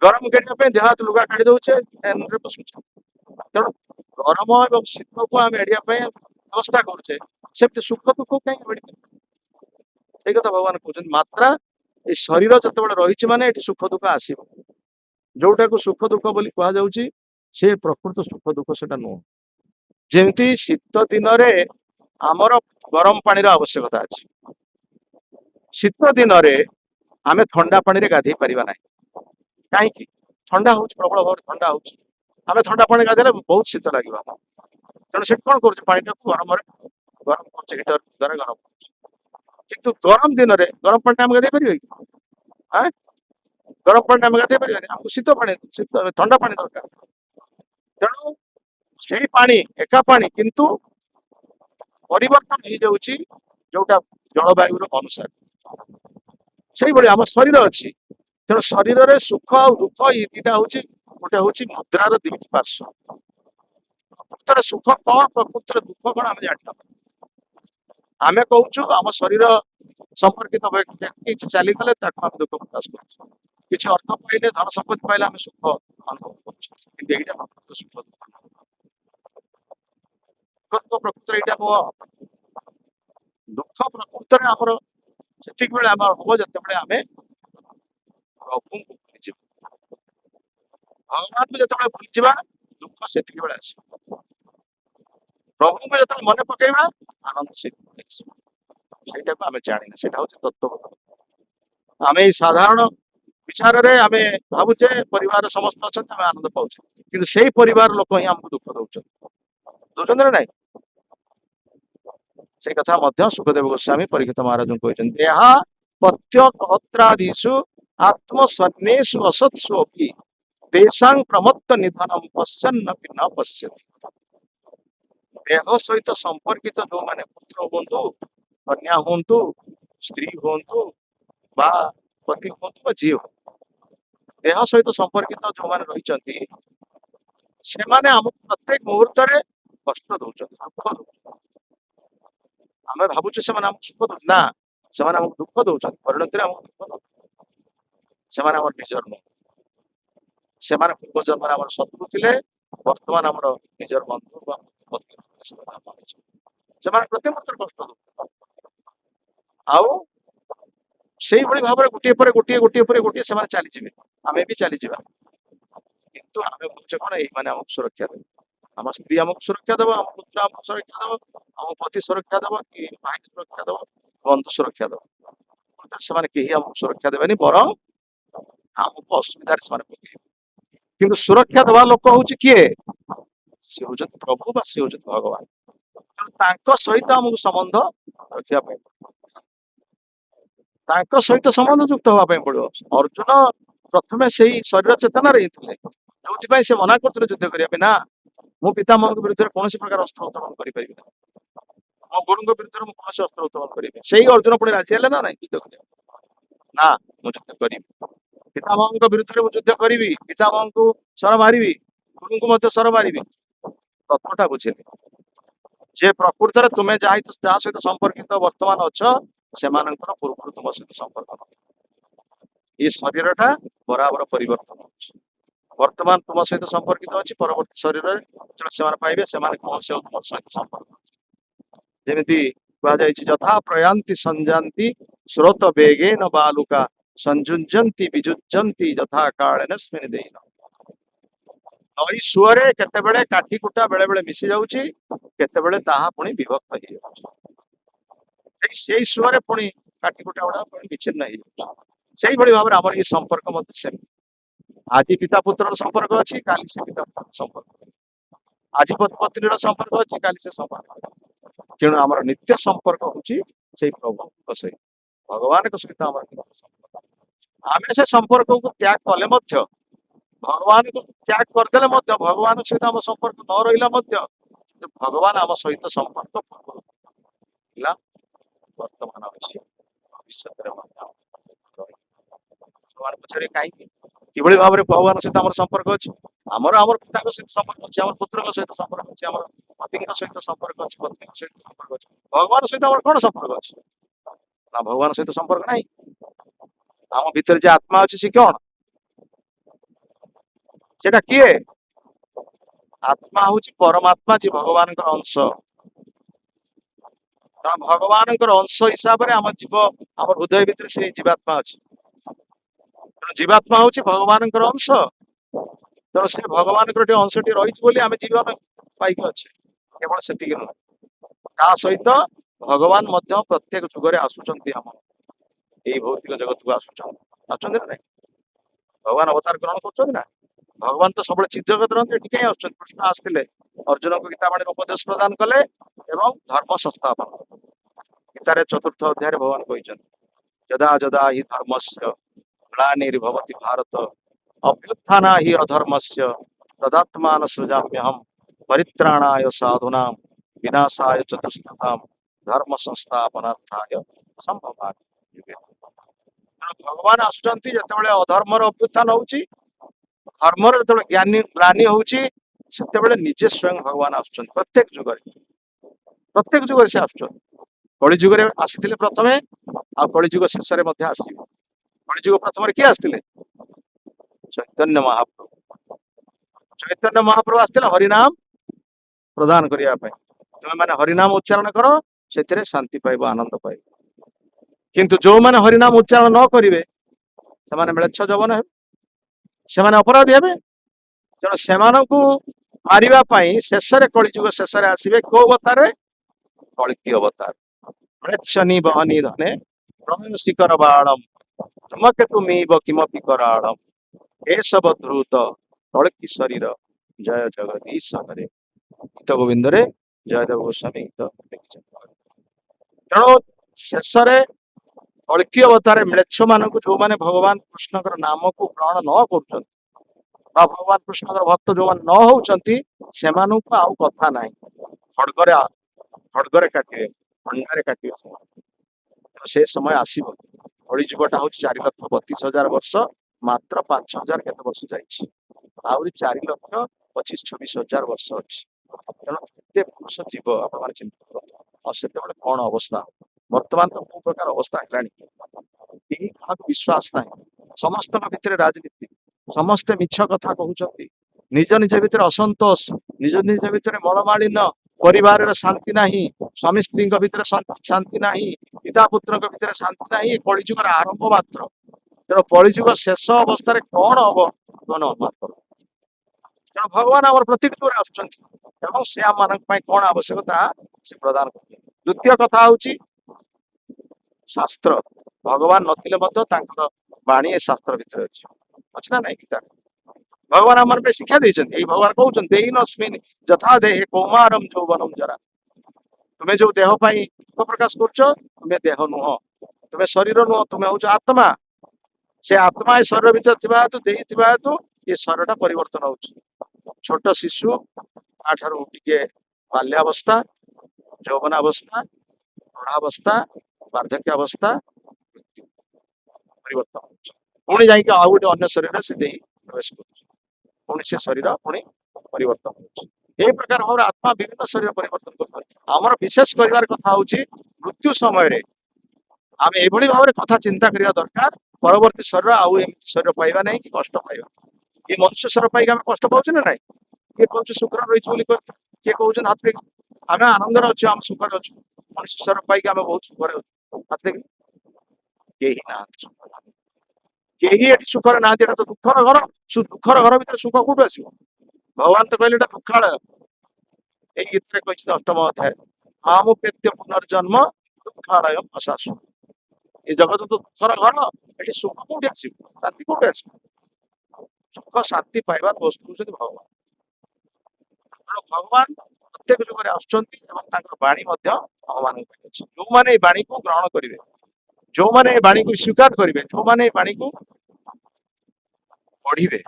गरम गड़िया देह हाथ लुगा काढ़ी दौचे फैन बसुचे तेणु गरम और शीत को आम एड़िया व्यवस्था करुचे से सुख दुख कहीं कथा भगवान कहते मात्रा ये शरीर जो रही माने सुख दुख आसो जोटा को सुख दुख बोली कहुच्छी से प्रकृत सुख दुख से नुह जमी शीत दिन आमर गरम पानी आवश्यकता अच्छी शीत दिन आम ठंडा पानी गाधे पारिबा ना कहीं ठंडा हो प्रबल भाव ठंडा हो आम ठंडा पानी गाधे बहुत शीत लगे तेणु से कौन कर पानी गरम गरम कर हिटर द्वारा गरम किंतु गरम दिन में गरम पानी आम गाधे पारे कि गरम पानी आम गाधे पारे आमको शीत पानी शीत ठंडा पानी दरकार तेणु से पानी एका पानी किंतु परिवर्तन हो जाऊँगी जोटा जलवायु अनुसार से भाई आम शरीर अच्छी तेणु शरीर में सुख और दुख ये दीटा हूँ गोटे हूँ मुद्रार दुईटी पार्श्व प्रकृत सुख कौन प्रकृत दुख कौन आम जान आम कहूँ आम शरीर संपर्कित व्यक्ति चलीगले आम दुख प्रकाश कर किसी अर्थ पाइले धन संपत्ति पाइले आम सुख अनुभव कर सुख दुख प्रकृत यहाँ नुह दुख प्रकृत आमर से हम हम जिते आम प्रभु को भूलि भगवान को जो भूलि दुख से आस प्रभु को जो मन पकड़ा आनंद से आम जाना से तत्व आम साधारण विचार में आम भावुचे परिवार समस्त अच्छा आनंद पाचे कि से परिवार लोक ही आमको दुख दौरान ना से कथा सुखदेव गोस्वामी परीक्षित महाराज कहते देहा प्रत्यक्षत्रादिषु आत्मसन्नेषु असत्सु अपि तेषां प्रमत्त निधनम पश्यन्न न पश्यति। देह सहित संपर्कित जो माने पुत्र होंतु कन्या होंतु स्त्री होंतु बा पति होंतु बा झी हो देह सहित संपर्कित जो माने रही से माने हम प्रत्येक मुहूर्त रे कष्ट दौरान दुख दौरान आम भावुचे से सुख दौ ना से दुख दौरान परिणति दुख से निजर नुह से पूर्व जन्म शत्रु थे बर्तमान आम निजर बंधु से प्रति मुहूर्त कष्ट दौरान आउ से भाव में गोटे पर गोटे गोटे पर गोटे से चलीजे आम भी चलीजा किंतु आम भावचे कौन ये आमको सुरक्षा देव आम स्त्री आमको सुरक्षा देव आम पुत्र आमको सुरक्षा देव आम पति सुरक्षा देव कि भाई सुरक्षा देव बंधु सुरक्षा देव से कहीं आमको सुरक्षा देवे बरं आमको असुविधा पकड़े कि सुरक्षा देवा लोक हूँ किए सी हूँ प्रभु बा सी हूँ भगवान सहित आमको संबंध रखा सहित संबंध युक्त हाँपाई पड़ो अर्जुन प्रथम से शरीर चेतना रही जो से मना कर युद्ध करने ना मो पितामह विरुद्ध कौन प्रकार अस्त्र उत्तोलन करें मो गुरु विरुद्ध मुझे कौन अस्त्र उत्तोलन करें से अर्जुन पुणी राजी है ना युद्ध ना मुझे करी पितामह विरुद्ध मुझे युद्ध करी पितामह को सर मारि गुरु को सर मारि तत्वटा बुझे जे प्रकृति रे तुमे जा सहित संपर्कित वर्तमान अच्छा से पूर्व तुम सहित संपर्क ये शरीर टा बराबर परिवर्तन होछि वर्तमान तुम सहित संपर्कित अच्छी परवर्ती शरीर से पाइबे से कौन से तुम सहित संपर्क जेमिति कुहाଯାଇଛି यथा प्रयांति संजान्ति स्रोत वेगेन बालुका संजुञ्जन्ति विजुज्जन्ति यथा कालेन स्मिन् देयिन नई सुअरे केतेबेले काठी कुटा बेले बेले मिसी जाउची केतेबेले ताहा पुणी विभक्त हो जाउची सेई सुअरे पुणी काठी कुटा गुडा पुणी विच्छिन्न हो जाउची सेई भली भाबरे हमर ये संपर्क मत से आज पिता पुत्र संपर्क अछि काली से पिता पुत्र संपर्क आज पत्नी संपर्क अछि काली से संपर्क तेणु आमर नित्य संपर्क होची से प्रभु सहित भगवान सहित आमर संपर्क आमे से संपर्क को त्याग कले मध्य भगवान को त्याग करदेले मध्य भगवान सहित आम संपर्क न रहिला मध्य भगवान आम सहित संपर्क पूर्व वर्तमान अच्छी भविष्य भगवान पचारे कहीं किभली भाव में भगवान सहित आम संपर्क अच्छी आमर आमर पिता सहित संपर्क अच्छी आम पुत्र सहित संपर्क अच्छी आम पति सहित संपर्क अच्छी पत्नी सहित संपर्क अच्छी भगवान सहित आम कौन संपर्क अच्छी ना भगवान सहित संपर्क नहीं आम भीतर जो आत्मा अच्छी सी कौन सेटा किए आत्मा हूँ परमात्मा जी भगवान अंश भगवान अंश हिसाब से आम जीव आम हृदय भितर से जीवात्मा अच्छी जीवात्मा हूँ भगवान अंश तेणु से भगवान अंशटी रही आम जीवन पाइक अच्छे केवल से नुह सहित भगवान प्रत्येक जुगे आसुच्च आम यही भौतिक जगत को आसुच्च ना भगवान अवतार ग्रहण कर भगवान तो सब चित जगत रही कृष्ण आसते अर्जुन को गीता बाणी उपदेश प्रदान कले धर्म संस्थापन गीतार चतुर्थ अध्याय भगवान कहते जदा जदा हि धर्मस्य ग्लानिर्भवति भारत अभ्युत्थाना हि अधर्मस्य तदात्मान सृजाम्यहम् परित्राणाय साधूनां विनाशाय च दुष्कृतां धर्म संस्थापनार्थाय संभवामि युगे भगवान आसुचंती जेतेबेले अधर्मर अभ्युत्थान होउची धर्मर जेतेबेले ज्ञानी ग्लानि होउची सेतेबेले निजे स्वयं भगवान आसुचंती प्रत्येक जुगरे से आसुचंती कली जुगरे आसीथिले प्रथमे आ कली जुग शेष रे मध्ये आसीबे कली जुग प्रथम रे के आसीथिले चैतन्य महाप्रभु आसीथिले हरिनाम प्रदान करिया पय तुमे माने हरिनाम उच्चारण करो सेतिरे शांति पाइबो आनंद पाइबो किंतु जो माने हरिनाम उच्चारण न करिवे से माने मेलच्छ जवन हे से माने अपराधी हेबे तेणु सेमानकु मारिबा पई शेष रे कली जुग शेष रे आसीबे को अवतार रे कल्कि अवतार म्लेच्छनी बहनी धने प्रमेय शिखर बाणम धूमकेतुमीव किमपि कराळम एषव धृत कल्कि शरीर जय जगदीश हरे गीत गोविंद रे जयदेव गोस्वामी गीत तेणु शेष रे कल्कि अवतार म्लेच्छ मानक जो माने भगवान कृष्ण नाम को ग्रहण न कर भगवान कृष्ण भक्त जो न होउचंती सेमानकु आउ कथा नाही खड़गरे काटिबे अंगारे काटिबे से समय आसीबो कली जुगटा हूँ 4,32,000 वर्ष मात्र 5,000 केते वर्ष जाइछि आउरी 4,25,000 वर्ष अछि तेणु केते पुरुष जीव आपण माने चिंता करत सेते बेले कोन अवस्था वर्तमान तो को प्रकार अवस्था हेलानी केही काहक विश्वास नाही समस्त भितर राजनीति समस्त मिछ कथा कहउचंती निज निज भितर असंतोष निज निज भितर मलमालिन्य परिवार शांति नाही स्वामी स्त्री भितर शांति नाही पिता पुत्र भितर शांति नाही कलिजुगर आरंभ मात्र तेणु कलिजुग शेष अवस्था कौन हम अनुमान कर तेणु भगवान आम प्रत्येक जुगे आसुचंती से आम मान कौन आवश्यकता से प्रदान कर द्वितीय कथा हूँ शास्त्र भगवान नथिले बाणी ए शास्त्र भितर अच्छी ना नहीं गीता भगवान आम शिक्षा देते भगवान कहते नस्मिन यथा देहे कौमारम यौवनम जरा तुम्हें जो देह दुख प्रकाश कर तुम्हें देह नुह तुम्हें शरीर नुह तुम्हें हूँ आत्मा से आत्मा ए शरीर भीतर हेतु ये शरीर परिवर्तन हो छोट शिशु आठारू टिके बाल्यावस्था यौवनावस्था प्रौढ़ावस्था वार्धक्यावस्था मृत्यु परिवर्तन पुणी जाइए आउ गोटे अन्य शरीर से प्रवेश कर शरीर पुणी परिवर्तन हो এই ପ୍ରକାର ଭାବରେ ଆତ୍ମା ବିଭିନ୍ନ ଶରୀର ପରିବର୍ତ୍ତନ କରିପାରେ। ଆମର ବିଶେଷ କରିବାର କଥା ହଉଛି ମୃତ୍ୟୁ ସମୟରେ ଆମେ ଏଭଳି ଭାବରେ କଥା ଚିନ୍ତା କରିବା ଦରକାର, ପରବର୍ତ୍ତୀ ଶରୀର ଆଉ ଏମିତି ଶରୀର ପାଇବା ନାହିଁ କି କଷ୍ଟ ପାଇବା। ଏ ମନୁଷ୍ୟ ଶରୀର ପାଇକି ଆମେ କଷ୍ଟ ପାଉଛୁ ନା ନାହିଁ? କିଏ କହୁଛି ସୁଖରେ ରହିଛୁ ବୋଲି କହୁଛି, କିଏ କହୁଛନ୍ତି ହାତରେ ଆମେ ଆନନ୍ଦରେ ଅଛୁ, ଆମେ ସୁଖରେ ଅଛୁ। ମନୁଷ୍ୟ ଶରୀର ପାଇକି ଆମେ ବହୁତ ସୁଖରେ ଅଛୁ। ହାତରେ କେହି ନାହାନ୍ତି ସୁଖରେ। କେହି ଏଠି ସୁଖରେ ନାହାନ୍ତି। ଏଟା ତ ଦୁଃଖର ଘର। ଦୁଃଖର ଘର ଭିତରେ ସୁଖ କୋଉଠୁ ଆସିବ? ଭଗବାନ ତ କହିଲେ ଏଟା ଦୁଃଖାଳୟ। ଏଇ ଗୀତରେ କହିଛନ୍ତି 8ମ ଅଧ୍ୟାୟ, ଆମୁପେତ୍ୟ ପୁନର୍ଜନ୍ମ ଦୁଃଖାଳୟ ଅଶାଶ୍ୱତ। ଏ ଜଗତ ତ ଦୁଃଖର ଘର। ଏଠି ସୁଖ କୋଉଠି ଆସିବ? ଶାନ୍ତି କୋଉଠି ଆସିବ? ସୁଖ ଶାନ୍ତି ପାଇବାର ବସ୍ତୁ ହଉଛନ୍ତି ଭଗବାନ। ଭଗବାନ ପ୍ରତ୍ୟେକ ଯୁଗରେ ଆସୁଛନ୍ତି ଏବଂ ତାଙ୍କର ବାଣୀ ମଧ୍ୟ ଭଗବାନଙ୍କ ପାଇଁ ଅଛି। ଯୋଉମାନେ ଏଇ ବାଣୀକୁ ଗ୍ରହଣ କରିବେ, ଯୋଉମାନେ ଏ ବାଣୀକୁ ସ୍ୱୀକାର କରିବେ, ଯୋଉମାନେ ଏ ବାଣୀକୁ ପଢିବେ,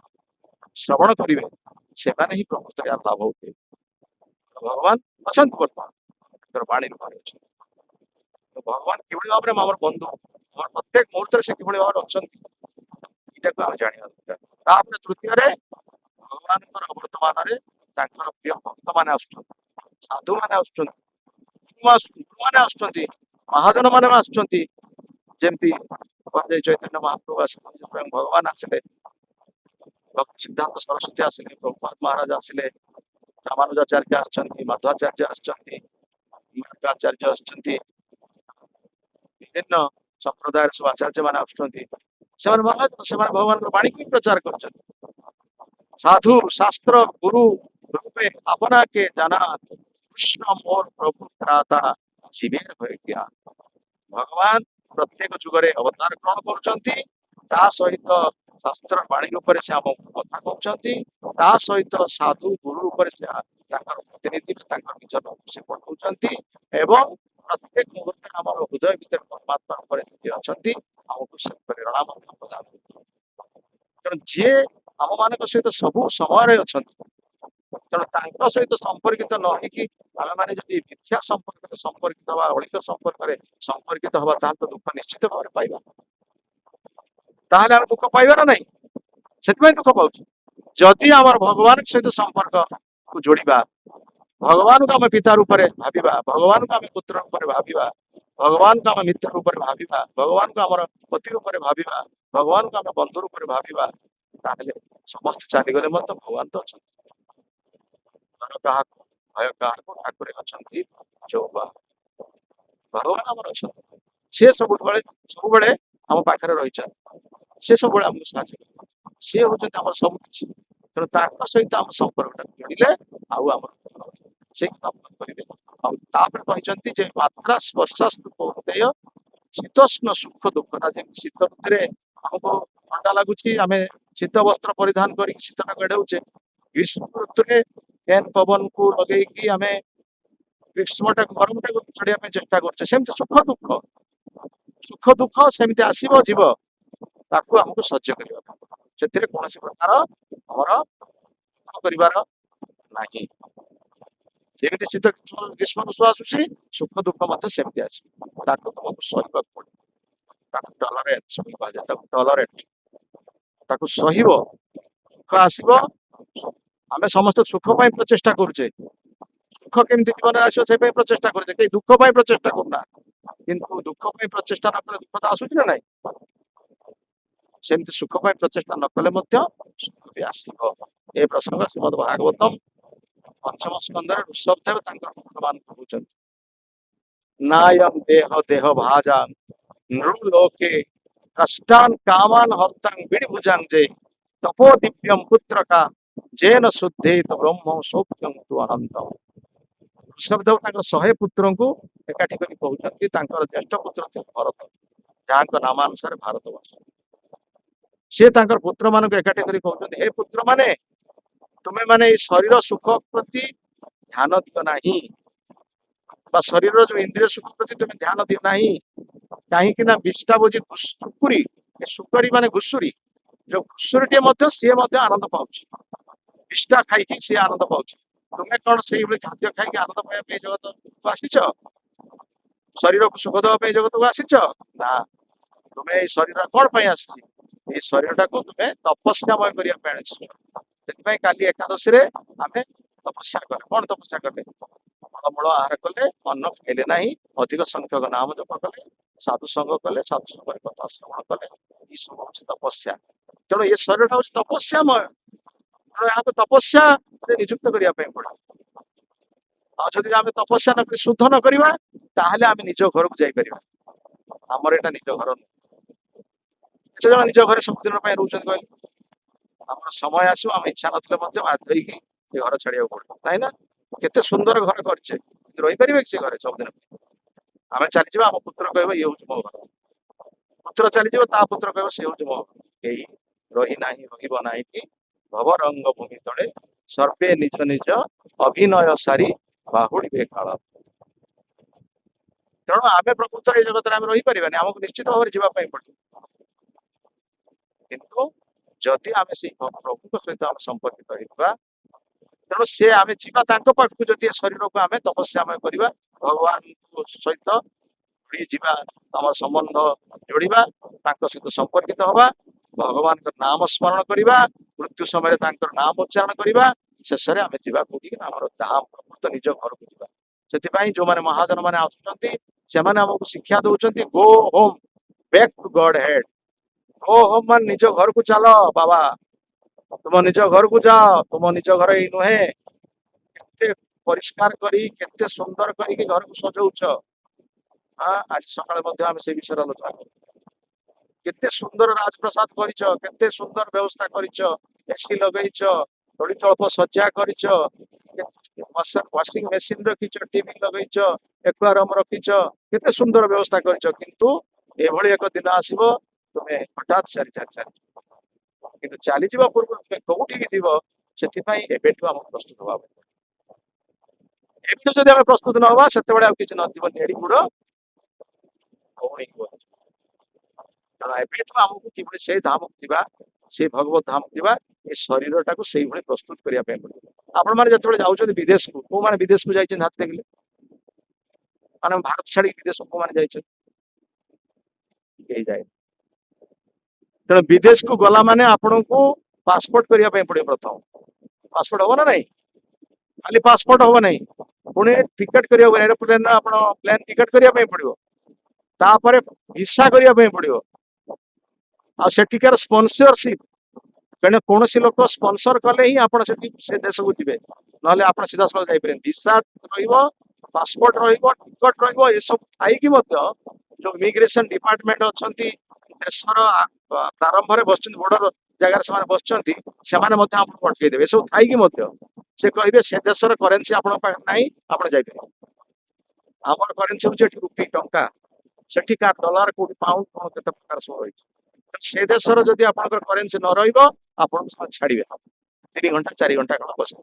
ଶ୍ରବଣ କରିବେ, ସେମାନେ ହିଁ ପ୍ରକୃତରେ ଲାଭ ଉଠେଇବେ। ଭଗବାନ ଅଛନ୍ତି ବର୍ତ୍ତମାନ ତାଙ୍କର ବାଣୀ ରୂପରେ ଅଛନ୍ତି। ଭଗବାନ କିଭଳି ଭାବରେ ଆମର ବନ୍ଧୁ, ଆମର ପ୍ରତ୍ୟେକ ମୁହୂର୍ତ୍ତରେ ସେ କିଭଳି ଭାବରେ ଅଛନ୍ତି, ଏଇଟାକୁ ଆମେ ଜାଣିବା ଦରକାର। ତାପରେ ତୃତୀୟରେ ଭଗବାନଙ୍କର ବର୍ତ୍ତମାନରେ ତାଙ୍କର ପ୍ରିୟ ଭକ୍ତମାନେ ଆସୁଛନ୍ତି, ସାଧୁମାନେ ଆସୁଛନ୍ତି, ଗୁରୁମାନେ ଆସୁଛନ୍ତି, ମହାଜନ ମାନେ ଆସୁଛନ୍ତି। ଯେମିତି ଚୈତନ୍ୟ ମହାପ୍ରଭୁ ଆସିଲେ, ସ୍ୱୟଂ ଭଗବାନ ଆସିଲେ, ସିଦ୍ଧାନ୍ତ ସରସ୍ୱତୀ ଆସିଲେ, ପ୍ରଭୁପାଦ ମହାରାଜ ଆସିଲେ, ରାମାନୁଜାଚାର୍ଯ୍ୟ ଆସିଛନ୍ତି, ମାଧ୍ୱାଚାର୍ଯ୍ୟ ଆସିଛନ୍ତି, ଆଚାର୍ଯ୍ୟ ଆସିଛନ୍ତି, ବିଭିନ୍ନ ସମ୍ପ୍ରଦାୟର ସବୁ ଆଚାର୍ଯ୍ୟ ମାନେ ଆସୁଛନ୍ତି। ସେମାନେ ଭଗବାନଙ୍କର ବାଣୀକୁ ପ୍ରଚାର କରୁଛନ୍ତି। ସାଧୁ ଶାସ୍ତ୍ର ଗୁରୁ ରୂପେ ଆପନା କେ ଜାନା, କୃଷ୍ଣ ମୋର ପ୍ରଭୁ ତ୍ରାତା ଶିବେ ଭୈଜ୍ଞା। ଭଗବାନ ପ୍ରତ୍ୟେକ ଯୁଗରେ ଅବତାର ଗ୍ରହଣ କରୁଛନ୍ତି। ତା ସହିତ ଶାସ୍ତ୍ର ବାଣୀ ରୂପରେ ସେ ଆମକୁ କଥା କହୁଛନ୍ତି। ତା ସହିତ ସାଧୁ ଗୁରୁ ରୂପରେ ସେ ତାଙ୍କର ପ୍ରତିନିଧି, ତାଙ୍କର ନିଜର ସେ ପଠାଉଛନ୍ତି। ଏବଂ ପ୍ରତ୍ୟେକ ମୁହୂର୍ତ୍ତରେ ଆମର ହୃଦୟ ଭିତରେ ପରମାତ୍ମା ଉପରେ ଅଛନ୍ତି, ଆମକୁ ସେ ପ୍ରେରଣା ମଧ୍ୟ ପ୍ରଦାନ କରୁଛନ୍ତି। ତେଣୁ ଯିଏ ଆମ ମାନଙ୍କ ସହିତ ସବୁ ସମୟରେ ଅଛନ୍ତି, ତେଣୁ ତାଙ୍କ ସହିତ ସମ୍ପର୍କିତ ନ ହେଇକି ଆମେ ମାନେ ଯଦି ମିଥ୍ୟା ସମ୍ପର୍କରେ ସମ୍ପର୍କିତ ହବା, ଅଳିକ ସମ୍ପର୍କରେ ସମ୍ପର୍କିତ ହବା, ତାହେଲେ ତ ଦୁଃଖ ନିଶ୍ଚିତ ଭାବରେ ପାଇବା। ତାହେଲେ ଆମେ ଦୁଃଖ ପାଇବା ନା ନାହିଁ? ସେଥିପାଇଁ ଦୁଃଖ ପାଉଛୁ। ଯଦି ଆମର ଭଗବାନଙ୍କ ସହିତ ସମ୍ପର୍କକୁ ଯୋଡ଼ିବା, ଭଗବାନଙ୍କୁ ଆମେ ପିତା ରୂପରେ ଭାବିବା, ଭଗବାନଙ୍କୁ ଆମେ ପୁତ୍ର ରୂପରେ ଭାବିବା, ଭଗବାନଙ୍କୁ ଆମେ ମିତ୍ର ରୂପରେ ଭାବିବା, ଭଗବାନଙ୍କୁ ଆମର ପତି ରୂପରେ ଭାବିବା, ଭଗବାନଙ୍କୁ ଆମେ ବନ୍ଧୁ ରୂପରେ ଭାବିବା, ତାହେଲେ ସମସ୍ତେ ଚାଲିଗଲେ ମଧ୍ୟ ଭଗବାନ ତ ଅଛନ୍ତି। ଡର କାହାକୁ, ଭୟ କାହାକୁ, ଠାକୁରେ ଅଛନ୍ତି ଯୋଉ ଭଗବାନ ଆମର ଅଛନ୍ତି। ସେ ସବୁବେଳେ ଆମ ପାଖରେ ରହିଛନ୍ତି। ସେ ସବୁବେଳେ ଆମକୁ ସାହାଯ୍ୟ କରିବେ। ସିଏ ହଉଛନ୍ତି ଆମର ସବୁ କିଛି। ତେଣୁ ତାଙ୍କ ସହିତ ଆମ ସମ୍ପର୍କଟାକୁ ଯୋଡ଼ିଲେ ଆଉ ଆମର ସେ କରିବେ। ଆଉ ତାପରେ କହିଛନ୍ତି ଯେ ମାତ୍ରା ସ୍ପର୍ଶ ହୃଦୟ ଶୀତୋଷ୍ଣ ସୁଖ ଦୁଃଖଟା, ଯେମିତି ଶୀତ ଋତୁରେ ଆମକୁ ଥଣ୍ଡା ଲାଗୁଛି, ଆମେ ଶୀତ ବସ୍ତ୍ର ପରିଧାନ କରିକି ଶୀତଟାକୁ ଏଡ଼ଉଛେ। ଗ୍ରୀଷ୍ମ ଋତୁରେ ଫ୍ୟାନ ପବନକୁ ଲଗେଇକି ଆମେ ଗ୍ରୀଷ୍ମଟାକୁ ଗରମଟାକୁ ଚଢ଼ିବା ପାଇଁ ଚେଷ୍ଟା କରୁଛେ। ସେମିତି ସୁଖ ଦୁଃଖ ସେମିତି ଆସିବ ଯିବ, ତାକୁ ଆମକୁ ସହ୍ୟ କରିବା। ସେଥିରେ କୌଣସି ପ୍ରକାର ଆମର ଦୁଃଖ କରିବାର ନାହିଁ। ଯେମିତି ଶୀତ ଗ୍ରୀଷ୍ମ ଋତୁ ଆସୁଛି, ସୁଖ ଦୁଃଖ ମଧ୍ୟ ସେମିତି ଆସିବ। ତାକୁ ତୁମକୁ ସହିବାକୁ ପଡ଼ିବ। ତାକୁ ଟଲରେଟ୍, ତାକୁ ସହିବ। ସୁଖ ଆସିବ, ଆମେ ସମସ୍ତେ ସୁଖ ପାଇଁ ପ୍ରଚେଷ୍ଟା କରୁଛେ। ସୁଖ କେମିତି ଜୀବନରେ ଆସିବ ସେ ପାଇଁ ପ୍ରଚେଷ୍ଟା କରୁଛେ, କେହି ଦୁଃଖ ପାଇଁ ପ୍ରଚେଷ୍ଟା କରୁନା। କିନ୍ତୁ ଦୁଃଖ ପାଇଁ ପ୍ରଚେଷ୍ଟା ନ କଲେ ଦୁଃଖ ତ ଆସୁଛି ନା ନାହିଁ? ସେମିତି ସୁଖ ପାଇଁ ପ୍ରଚେଷ୍ଟା ନ କଲେ ମଧ୍ୟ ସୁଖ ବି ଆସିବ। ଏ ପ୍ରସଙ୍ଗ ଶ୍ରୀମଦ୍ ଭାଗବତମ୍ 5ମ ସ୍କନ୍ଧରେ ଋଷଭଦେବ ତାଙ୍କର ବର୍ତ୍ତମାନ କହୁଛନ୍ତି, ନାୟମ୍ ଦେହ ଭାଜା ନୃଲୋକେ କଷ୍ଟାନ୍ କାମାନ୍ ହର୍ତ୍ତାଂ ବିଡ଼ିଭୁଜାଂ ଯେ ତପୋ ଦିବ୍ୟମ୍ ପୁତ୍ରକା ଜେନ ଶୁଦ୍ଧେତ ବ୍ରହ୍ମ ସୌଖ୍ୟଂ ତୁ ଅନନ୍ତମ୍। ଋଷଭଦେବ ତାଙ୍କର 100 ପୁତ୍ରଙ୍କୁ ଏକାଠି କରି କହୁଛନ୍ତି। ତାଙ୍କର ଜ୍ୟେଷ୍ଠ ପୁତ୍ର ଭରତ, ଯାହାଙ୍କ ନାମାନୁସାରେ ଭାରତବର୍ଷ। ସେ ତାଙ୍କର ପୁତ୍ର ମାନଙ୍କୁ ଏକାଠି କରି କହୁଛନ୍ତି, ହେ ପୁତ୍ର ମାନେ, ତୁମେ ମାନେ ଏଇ ଶରୀର ସୁଖ ପ୍ରତି ଧ୍ୟାନ ଦିଅ ନାହିଁ, ବା ଶରୀରର ଯୋଉ ଇନ୍ଦ୍ରିୟ ସୁଖ ପ୍ରତି ତୁମେ ଧ୍ୟାନ ଦିଅ ନାହିଁ। କାହିଁକି ନା ବିଷ୍ଠା ବୋଝି ଶୁକୁରି, ଶୁକରି ମାନେ ଘୁଷୁରୀ, ଯୋଉ ଘୁଷୁରୀଟିଏ ମଧ୍ୟ ସିଏ ମଧ୍ୟ ଆନନ୍ଦ ପାଉଛି। ବିଷ୍ଠା ଖାଇକି ସିଏ ଆନନ୍ଦ ପାଉଛି। ତୁମେ କଣ ସେଇଭଳି ଖାଦ୍ୟ ଖାଇକି ଆନନ୍ଦ ପାଇବା ପାଇଁ ଜଗତକୁ ଆସିଛ? ଶରୀରକୁ ସୁଖ ଦେବା ପାଇଁ ଜଗତକୁ ଆସିଛ? ନା, ତୁମେ ଏଇ ଶରୀର କଣ ପାଇଁ ଆସିଛି? ଏଇ ଶରୀରଟାକୁ ତୁମେ ତପସ୍ୟାମୟ କରିବା ପାଇଁ ଆସିଛ। ସେଥିପାଇଁ କାଲି ଏକାଦଶୀରେ ଆମେ ତପସ୍ୟା କଲେ। କଣ ତପସ୍ୟା କଲେ? ଫଳମୂଳ ଆହାର କଲେ, ଅନ୍ନ ଖାଇଲେ ନାହିଁ, ଅଧିକ ସଂଖ୍ୟକ ନାମ ଜପ କଲେ, ସାଧୁ ସଙ୍ଗ କଲେ, ସାଧୁ ସଙ୍ଗରେ କଥା ଶ୍ରବଣ କଲେ। ଏ ସବୁ ହଉଛି ତପସ୍ୟା। ତେଣୁ ଏ ଶରୀରଟା ହଉଛି ତପସ୍ୟାମୟ। ତେଣୁ ଏହାକୁ ତପସ୍ୟାରେ ନିଯୁକ୍ତ କରିବା ପାଇଁ ପଡେ। ଆଉ ଯଦି ଆମେ ତପସ୍ୟା ନ କରି ଶୁଦ୍ଧ ନ କରିବା, ତାହେଲେ ଆମେ ନିଜ ଘରକୁ ଯାଇପାରିବା। ଆମର ଏଇଟା ନିଜ ଘର ନୁହେଁ। କେତେ ଜଣ ନିଜ ଘରେ ସବୁଦିନ ପାଇଁ ରହୁଛନ୍ତି କହିଲେ? ଆମର ସମୟ ଆସିବ, ଆମେ ଇଚ୍ଛା ନଥିଲେ ମଧ୍ୟ ବାଧ୍ୟ ହେଇକି ଏ ଘର ଛାଡିବାକୁ ପଡିବ, ନାଇଁ ନା? କେତେ ସୁନ୍ଦର ଘର କରିଛେ, ରହିପାରିବେ କି ସେ ଘରେ ସବୁଦିନ? ଆମେ ଚାଲିଯିବା, ଆମ ପୁତ୍ର କହିବ ଇଏ ହଉଛି ମୋ ଘର। ପୁତ୍ର ଚାଲିଯିବ, ତା ପୁତ୍ର କହିବ ସେ ହଉଛି ମୋ ଘର। କେହି ରହିନାହିଁ, ରହିବ ନାହିଁ କି ଭବରଙ୍ଗ ଭୂମି ତଳେ ସର୍ବେ ନିଜ ନିଜ ଅଭିନୟ ସାରି ବାହୁଡିବେ କାଳ। ତେଣୁ ଆମେ ପ୍ରକୃତରେ ଏ ଜଗତରେ ଆମେ ରହିପାରିବାନି, ଆମକୁ ନିଶ୍ଚିତ ଭାବରେ ଯିବା ପାଇଁ ପଡିବ। କିନ୍ତୁ ଯଦି ଆମେ ସେଇ ପ୍ରଭୁଙ୍କ ସହିତ ଆମେ ସମ୍ପର୍କିତ ହେଇଥିବା, ତେଣୁ ସେ ଆମେ ଯିବା ତାଙ୍କ ପାଖକୁ। ଯଦି ଏ ଶରୀରକୁ ଆମେ ତପସ୍ୟାମୟ କରିବା, ଭଗବାନଙ୍କ ସହିତ ଯିବା, ଆମର ସମ୍ବନ୍ଧ ଯୋଡ଼ିବା, ତାଙ୍କ ସହିତ ସମ୍ପର୍କିତ ହବା, ଭଗବାନଙ୍କ ନାମ ସ୍ମରଣ କରିବା, ମୃତ୍ୟୁ ସମୟରେ ତାଙ୍କର ନାମ ଉଚ୍ଚାରଣ କରିବା, ଶେଷରେ ଆମେ ଯିବା କୋଉଠିକି? ଆମର ଧାମ, ପ୍ରକୃତ ନିଜ ଘରକୁ ଯିବା। ସେଥିପାଇଁ ଯୋଉମାନେ ମହାଜନ ମାନେ ଆସୁଛନ୍ତି, ସେମାନେ ଆମକୁ ଶିକ୍ଷା ଦଉଛନ୍ତି, ଗୋ ହୋମ, ବ୍ୟାକ୍ ଟୁ ଗଡ୍ ହେଡ୍। ଗୋ ହୋମ ମାନେ ନିଜ ଘରକୁ ଚାଲ ବାବା, ତୁମ ନିଜ ଘରକୁ ଯାଅ। ତୁମ ନିଜ ଘର ଏଇ ନୁହେଁ, କେତେ ପରିଷ୍କାର କରି, କେତେ ସୁନ୍ଦର କରିକି ଘରକୁ ସଜଉଛ। ଆଜି ସକାଳେ ମଧ୍ୟ ଆମେ ସେଇ ବିଷୟରେ ଆଲୋଚନା କରୁ। କେତେ ସୁନ୍ଦର ରାଜପ୍ରସାଦ କରିଛ, କେତେ ସୁନ୍ଦର ବ୍ୟବସ୍ଥା କରିଛ, ଏସି ଲଗେଇଛ, ଦୋଳିଚଳପ ସଜ୍ଜା କରିଛ, ୱାସିଂ ମେସିନ ରଖିଛ, ଟିଭି ଲଗେଇଛ, ଏକ୍ୱାରିୟମ ରଖିଛ, କେତେ ସୁନ୍ଦର ବ୍ୟବସ୍ଥା କରିଛ। କିନ୍ତୁ ଏଭଳି ଏକ ଦିନ ଆସିବ, ତୁମେ ହଠାତ୍ ଚାଲି କିନ୍ତୁ ଚାଲିଯିବା ପୂର୍ବରୁ ତୁମେ କୋଉଠିକି ଯିବ, ସେଥିପାଇଁ ଏବେଠୁ ଆମକୁ ପ୍ରସ୍ତୁତ ହବା। ଏମିତି ଯଦି ଆମେ ପ୍ରସ୍ତୁତ ନ ହବା, ସେତେବେଳେ ଆଉ କିଛି ନଥିବ, ନେଡି ଗୁଡ ତେଣୁ ଏବେଠୁ ଆମକୁ କିଭଳି ସେଇ ଧାମକୁ ଯିବା, ସେଇ ଭଗବତ ଧାମକୁ ଯିବା, ଏ ଶରୀରଟାକୁ ସେଇଭଳି ପ୍ରସ୍ତୁତ କରିବା ପାଇଁ ପଡିବ। ଆପଣ ମାନେ ଯେତେବେଳେ ଯାଉଛନ୍ତି ବିଦେଶକୁ, କୋଉମାନେ ବିଦେଶକୁ ଯାଇଛନ୍ତି ହାତ ଦେଖିଲେ? ମାନେ ଭାରତ ଛାଡି ବିଦେଶକୁ କୋଉମାନେ ଯାଇଛନ୍ତି? କେହି ଯାଏ। ତେଣୁ ବିଦେଶକୁ ଗଲା ମାନେ ଆପଣଙ୍କୁ ପାସପୋର୍ଟ କରିବା ପାଇଁ ପଡିବ। ପ୍ରଥମ ପାସପୋର୍ଟ ହବ ନା ନାଇଁ? ଖାଲି ପାସପୋର୍ଟ ହବ ନାହିଁ, ପୁଣି ଟିକେଟ କରିବାକୁ, ଏରୋପ୍ଲେନ ଆପଣ ପ୍ଲେନ ଟିକେଟ କରିବା ପାଇଁ ପଡିବ। ତାପରେ ଭିସା କରିବା ପାଇଁ ପଡିବ। ଆଉ ସେଠିକାର ସ୍ପନ୍ସରସିପ, କାରଣ କୌଣସି ଲୋକ ସ୍ପନ୍ସର କଲେ ହିଁ ଆପଣ ସେଠି ସେ ଦେଶକୁ ଯିବେ, ନହେଲେ ଆପଣ ସିଧାସଳଖ ଯାଇପାରିବେନି। ଭିସା ରହିବ, ପାସପୋର୍ଟ ରହିବ, ଟିକଟ ରହିବ। ଏସବୁ ଥାଇକି ମଧ୍ୟ ଯୋଉ ଇମିଗ୍ରେସନ ଡିପାର୍ଟମେଣ୍ଟ ଅଛନ୍ତି, ଦେଶର ପ୍ରାରମ୍ଭରେ ବସିଛନ୍ତି, ବୋର୍ଡର ଜାଗାରେ ସେମାନେ ବସିଛନ୍ତି, ସେମାନେ ମଧ୍ୟ ଆପଣଙ୍କୁ ଅଟକେଇଦେବେ। ଏସବୁ ଥାଇକି ମଧ୍ୟ ସେ କହିବେ ସେ ଦେଶର କରେନ୍ସି ଆପଣଙ୍କ ପାଖରେ ନାହିଁ, ଆପଣ ଯାଇପାରିବେ। ଆମର କରେନ୍ସି ହଉଛି ଏଠି ରୁପି, ଟଙ୍କା, ସେଠିକା ଡଲାର, କୋଉଠି ପାଉଣ୍ଡ, କଣ କେତେ ପ୍ରକାର ସବୁ ରହିଛି। ସେ ଦେଶର ଯଦି ଆପଣଙ୍କର କରେନ୍ସି ନ ରହିବ, ଆପଣଙ୍କୁ ସେମାନେ ଛାଡିବେ 3 ଘଣ୍ଟା 4 ଘଣ୍ଟା କଣ ବସିବେ।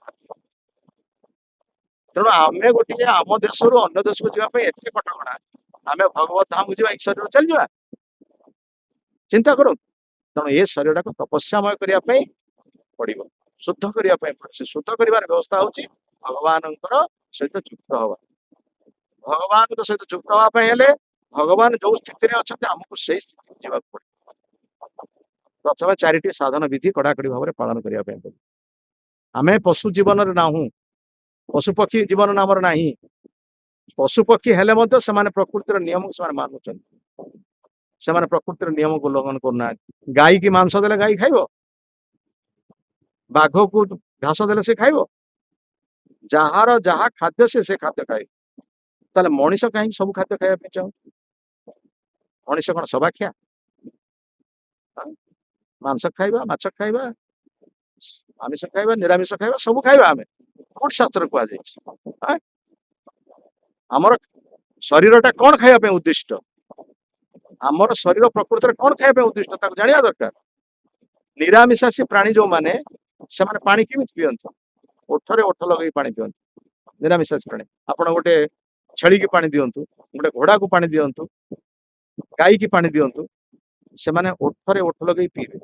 ତେଣୁ ଆମେ ଗୋଟିଏ ଆମ ଦେଶରୁ ଅନ୍ୟ ଦେଶକୁ ଯିବା ପାଇଁ ଏତେ କଟକଣା, ଆମେ ଭଗବତ ଧାମକୁ ଯିବା ଏଇ ଶରୀର ଚାଲିଯିବା? ଚିନ୍ତା କରନ୍ତୁ। ତେଣୁ ଏ ଶରୀରଟାକୁ ତପସ୍ୟାମୟ କରିବା ପାଇଁ ପଡିବ, ଶୁଦ୍ଧ କରିବା ପାଇଁ ପଡିବ। ସେ ଶୁଦ୍ଧ କରିବାର ବ୍ୟବସ୍ଥା ହଉଛି ଭଗବାନଙ୍କର ସହିତ ଯୁକ୍ତ ହବା। ଭଗବାନଙ୍କ ସହିତ ଯୁକ୍ତ ହବା ପାଇଁ ହେଲେ, ଭଗବାନ ଯୋଉ ସ୍ଥିତିରେ ଅଛନ୍ତି, ଆମକୁ ସେଇ ସ୍ଥିତିକୁ ଯିବାକୁ ପଡିବ। ପ୍ରଥମେ 4ଟି ସାଧନ ବିଧି କଡାକଡି ଭାବରେ ପାଳନ କରିବା ପାଇଁ ପଡିବ। ଆମେ ପଶୁ ଜୀବନରେ ନାହୁଁ, ପଶୁ ପକ୍ଷୀ ଜୀବନ ଆମର ନାହିଁ। ପଶୁ ପକ୍ଷୀ ହେଲେ ମଧ୍ୟ ସେମାନେ ପ୍ରକୃତିର ନିୟମକୁ ସେମାନେ ମାନୁଛନ୍ତି, ସେମାନେ ପ୍ରକୃତିର ନିୟମକୁ ଉଲ୍ଲଂଘନ କରୁନାହାନ୍ତି। ଗାଈ କି ମାଂସ ଦେଲେ ଗାଈ ଖାଇବ, ବାଘକୁ ଘାସ ଦେଲେ ସେ ଖାଇବ। ଯାହାର ଯାହା ଖାଦ୍ୟ ସେ ଖାଦ୍ୟ ଖାଇବ। ତାହେଲେ ମଣିଷ କାହିଁକି ସବୁ ଖାଦ୍ୟ ଖାଇବା ପାଇଁ ଚାହୁଁ? ମଣିଷ କଣ ସବାଖିଆ? ମାଂସ ଖାଇବା, ମାଛ ଖାଇବା, ଆମିଷ ଖାଇବା, ନିରାମିଷ ଖାଇବା, ସବୁ ଖାଇବା। ଆମେ କୋଉଠି ଶାସ୍ତ୍ର କୁହାଯାଇଛି? ଆମର ଶରୀରଟା କଣ ଖାଇବା ପାଇଁ ଉଦ୍ଦିଷ୍ଟ? ଆମର ଶରୀର ପ୍ରକୃତରେ କଣ ଖାଇବା ପାଇଁ ଉଦ୍ଦିଷ୍ଟ, ତାକୁ ଜାଣିବା ଦରକାର। ନିରାମିଷାଶୀ ପ୍ରାଣୀ ଯୋଉମାନେ, ସେମାନେ ପାଣି କେମିତି ପିଅନ୍ତି? ଓଠରେ ଓଠ ଲଗେଇ ପାଣି ପିଅନ୍ତି ନିରାମିଷାଶୀ ପ୍ରାଣୀ। ଆପଣ ଗୋଟେ ଛେଳିକି ପାଣି ଦିଅନ୍ତୁ, ଗୋଟେ ଘୋଡାକୁ ପାଣି ଦିଅନ୍ତୁ, ଗାଈକି ପାଣି ଦିଅନ୍ତୁ, ସେମାନେ ଓଠରେ ଓଠ ଲଗେଇ ପିଇବେ,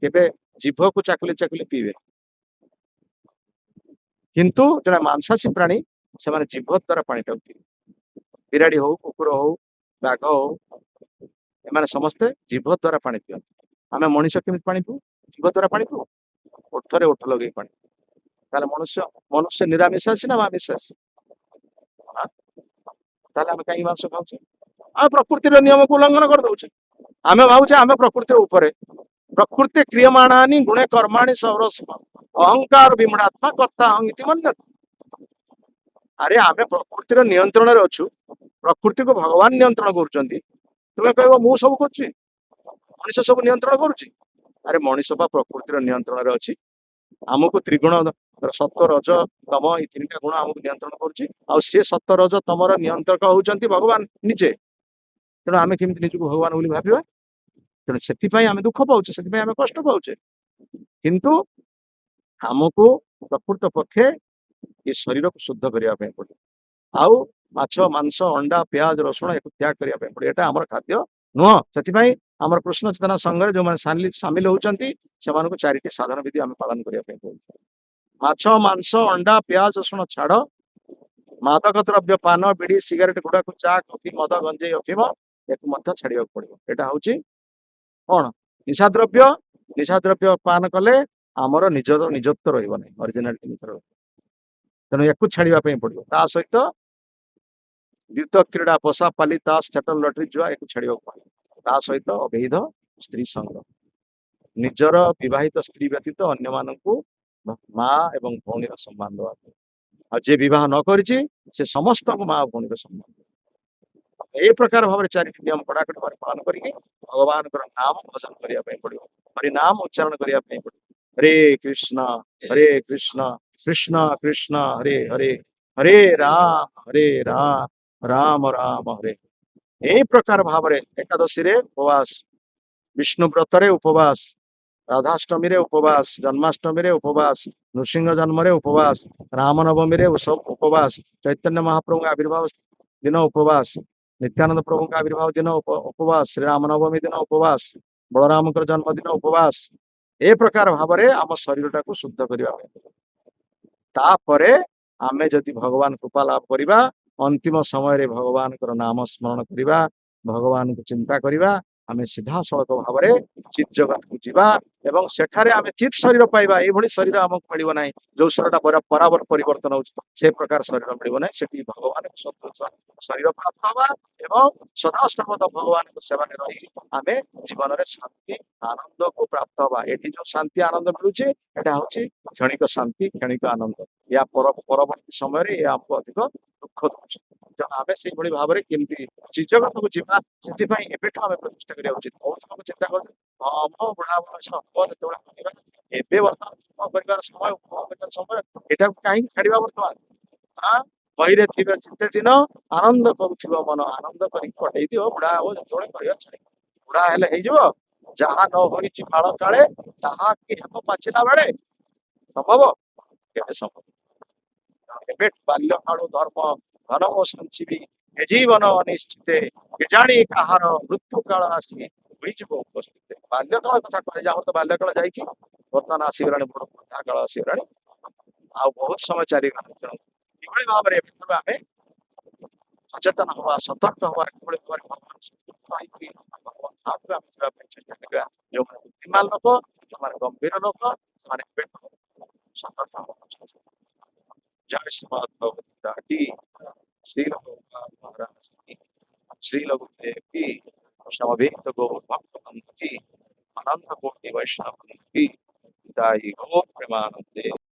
କେବେ ଜିଭକୁ ଚାକୁଲି ଚାକୁଲି ପିଇବେ। କିନ୍ତୁ ଜଣେ ମାଂସାଶୀ ପ୍ରାଣୀ, ସେମାନେ ଜିଭ ଦ୍ୱାରା ପାଣିଟାକୁ ପିଇବେ। ବିରାଡି ହଉ, କୁକୁର ହଉ, ବାଘ ହଉ, ଏମାନେ ସମସ୍ତେ ଜିଭ ଦ୍ୱାରା ପାଣି ପିଅନ୍ତି। ଆମେ ମଣିଷ କେମିତି ପାଣି ପିଉ? ଜିଭ ଦ୍ୱାରା ପାଣି ପିଉ, ଓଠରେ ଓଠ ଲଗେଇ ପାଣି। ताले मनुष्य मनुष्य निरामिषासी ना आमिषासी ताले आमे कहीं मांस खाउछे आ प्रकृतिर नियम को उल्लंघन कर दउछे आमे भाउछे आमे प्रकृति ऊपर प्रकृति क्रियमाणानि गुणे कर्माणि सर्वस्व अहंकार विमूढ़ात्मा कर्ता अहं इति मन्यते अरे आमे प्रकृतिर नियंत्रण रे अछु प्रकृति को भगवान नियंत्रण करूछंती तुमे कहबो मु सब करछि मनुष्य सब नियंत्रण करूछि अरे मनुष्य बा प्रकृतिर नियंत्रण रे अछि आमको त्रिगुण सत्व रज तम ई तीनटा गुण आमको नियंत्रण करूछि आ से सत्व रज तमर नियंत्रक होउछंती भगवान निजे तेणु आमे केमिति निजको भगवान बोली भाबिबा तेणु सेतिपई आमे दुख पाउछे सेतिपई आमे कष्ट पाउछे किंतु हमको प्रकृत पक्षे ये शरीर को शुद्ध करिया पे पड़े आउ माछ मांस अंडा प्याज रसुण एक त्याग करिया पे पड़े एटा हमर खाद्य नुह सेतिपई हमर कृष्ण चेतना संघ रे जो माने शामिल होउछंती सेमानको चारिटी साधन विधि आमे पालन करिया पे पड़े माछ मांस अंडा प्याज रसुण छाड़ मादक द्रव्य पान बीड़ी सिगरेट गुड़ाकू चा कॉफी मद गंजे अफिम एक मध्य छाड़िया पड़ो एटा होची कौन निशा द्रव्य पान कले आमर निजत्व रहिबो नै ओरिजिनालिटी तेणु या छाड़िया पड़ो ता सहित द्वित क्रीड़ा पोषा पाली ताश थेटर लटरी जुआ एक छाड़िया पड़ो ता सहित अवैध स्त्री संग निजर विवाहित स्त्री व्यतीत अन्य मानकू माँ एवं भौणीर सम्मान दवा आ जे विवाह न करिछि से समस्त को माँ भौणीर सम्मान ए प्रकार भाव चारिटी नियम कड़ाकड़ी भाव पालन करके भगवान नाम भजन करिया पड़ो हरि नाम उच्चारण करिया पड़ो हरे कृष्ण कृष्ण कृष्ण हरे हरे हरे राम राम हरे ए प्रकार भाव एकादशी रे उपवास विष्णु व्रत रे उपवास राधाष्टमी रे उपवास जन्माष्टमी रे उपवास नृसिंह जन्म रे उपवास रामनवमी रे उपवास चैतन्य महाप्रभु आविर्भाव दिन उपवास नित्यानंद प्रभु का आविर्भाव दिन उपवास श्री रामनवमी दिन उपवास बलराम जन्मदिन उपवास ए प्रकार भाव आम शरीर टाक शुद्ध करने आमे जदि भगवान कृपा लाभ करिबा अंतिम समय रे भगवान नाम स्मरण करिबा भगवान को चिंता करिबा आमे सीधा सड़क भाव में चित जगत को जीवा एवं सेठारे आमे चित शरीर पाइबा ए भली शरीर आमको मिलिबो नाही जो शरीरटा बराबर परिवर्तन हो से प्रकार शरीर मिलिबो नाही सेठी भगवान शरीर प्राप्त हवा एवं सदा सर्वदा भगवान को सेवा में रही आमे जीवन रे शांति आनंद को प्राप्त हवा एठी जो शांति आनंद मिलुचे एटा होची क्षणिक शांति क्षणिक आनंद या परवर्ती समय रे आपको अधिक दुख दूचे आमे से भली भाव रे केमती जगत को जीवा से एबेठू आमे प्रतिष्ठा करिया उचित बहुत लोग चिंता करते हाँ मो बुढ़ा बयस हम जेबे बर्तमान समय समय एटा कहीं छाड़िबा बर्तमान हाँ बहिरे थिबे चित्ते दिन आनंद करुथिबो मन आनंद करी कटै दियो बुढ़ा हो जतोळे करिया छाड़ी बुढ़ा हेले हे जिवो जहा न होईची बाळ काळे ताहा कि हेबो पाचिला बेले संभव केबे संभव एबे बाल्य काळो धर्म धर्म संजीवी ए जीवन अनिश्चिते केजाणी काहार मृत्यु काल आसी होईजिवो उपस्थित बाल्य काल कथा कहे जा तो बाल्य काल जाई कि वर्तमान आसीगलाणी बड़ वृद्धा काल आसीगलाणी आ बहुत समय चाली गलाणी किभଳି भाବରେ ଆମେ सचेतन हवा सतर्क हवा किभଳି भाବରେ भगवान संतुष्ट ହେଇକି भगवान ଠାକୁର ଆମେ ଯିବା ପାଇଁ ଚେଷ୍ଟା କରିବା ଯୋଉମାନେ ବୁଦ୍ଧିମାନ ଲୋକ ଯୋଉମାନେ ଗମ୍ଭୀର ଲୋକ ସେମାନେ ସତର୍କ ହବା जय श्रीमद भगवद गीता की श्री रघुनाथ महाराज की श्री लघुदेव की समवेत गौर भक्त की अनंत कोटि वैष्णव की गीताई गौर प्रेमानंद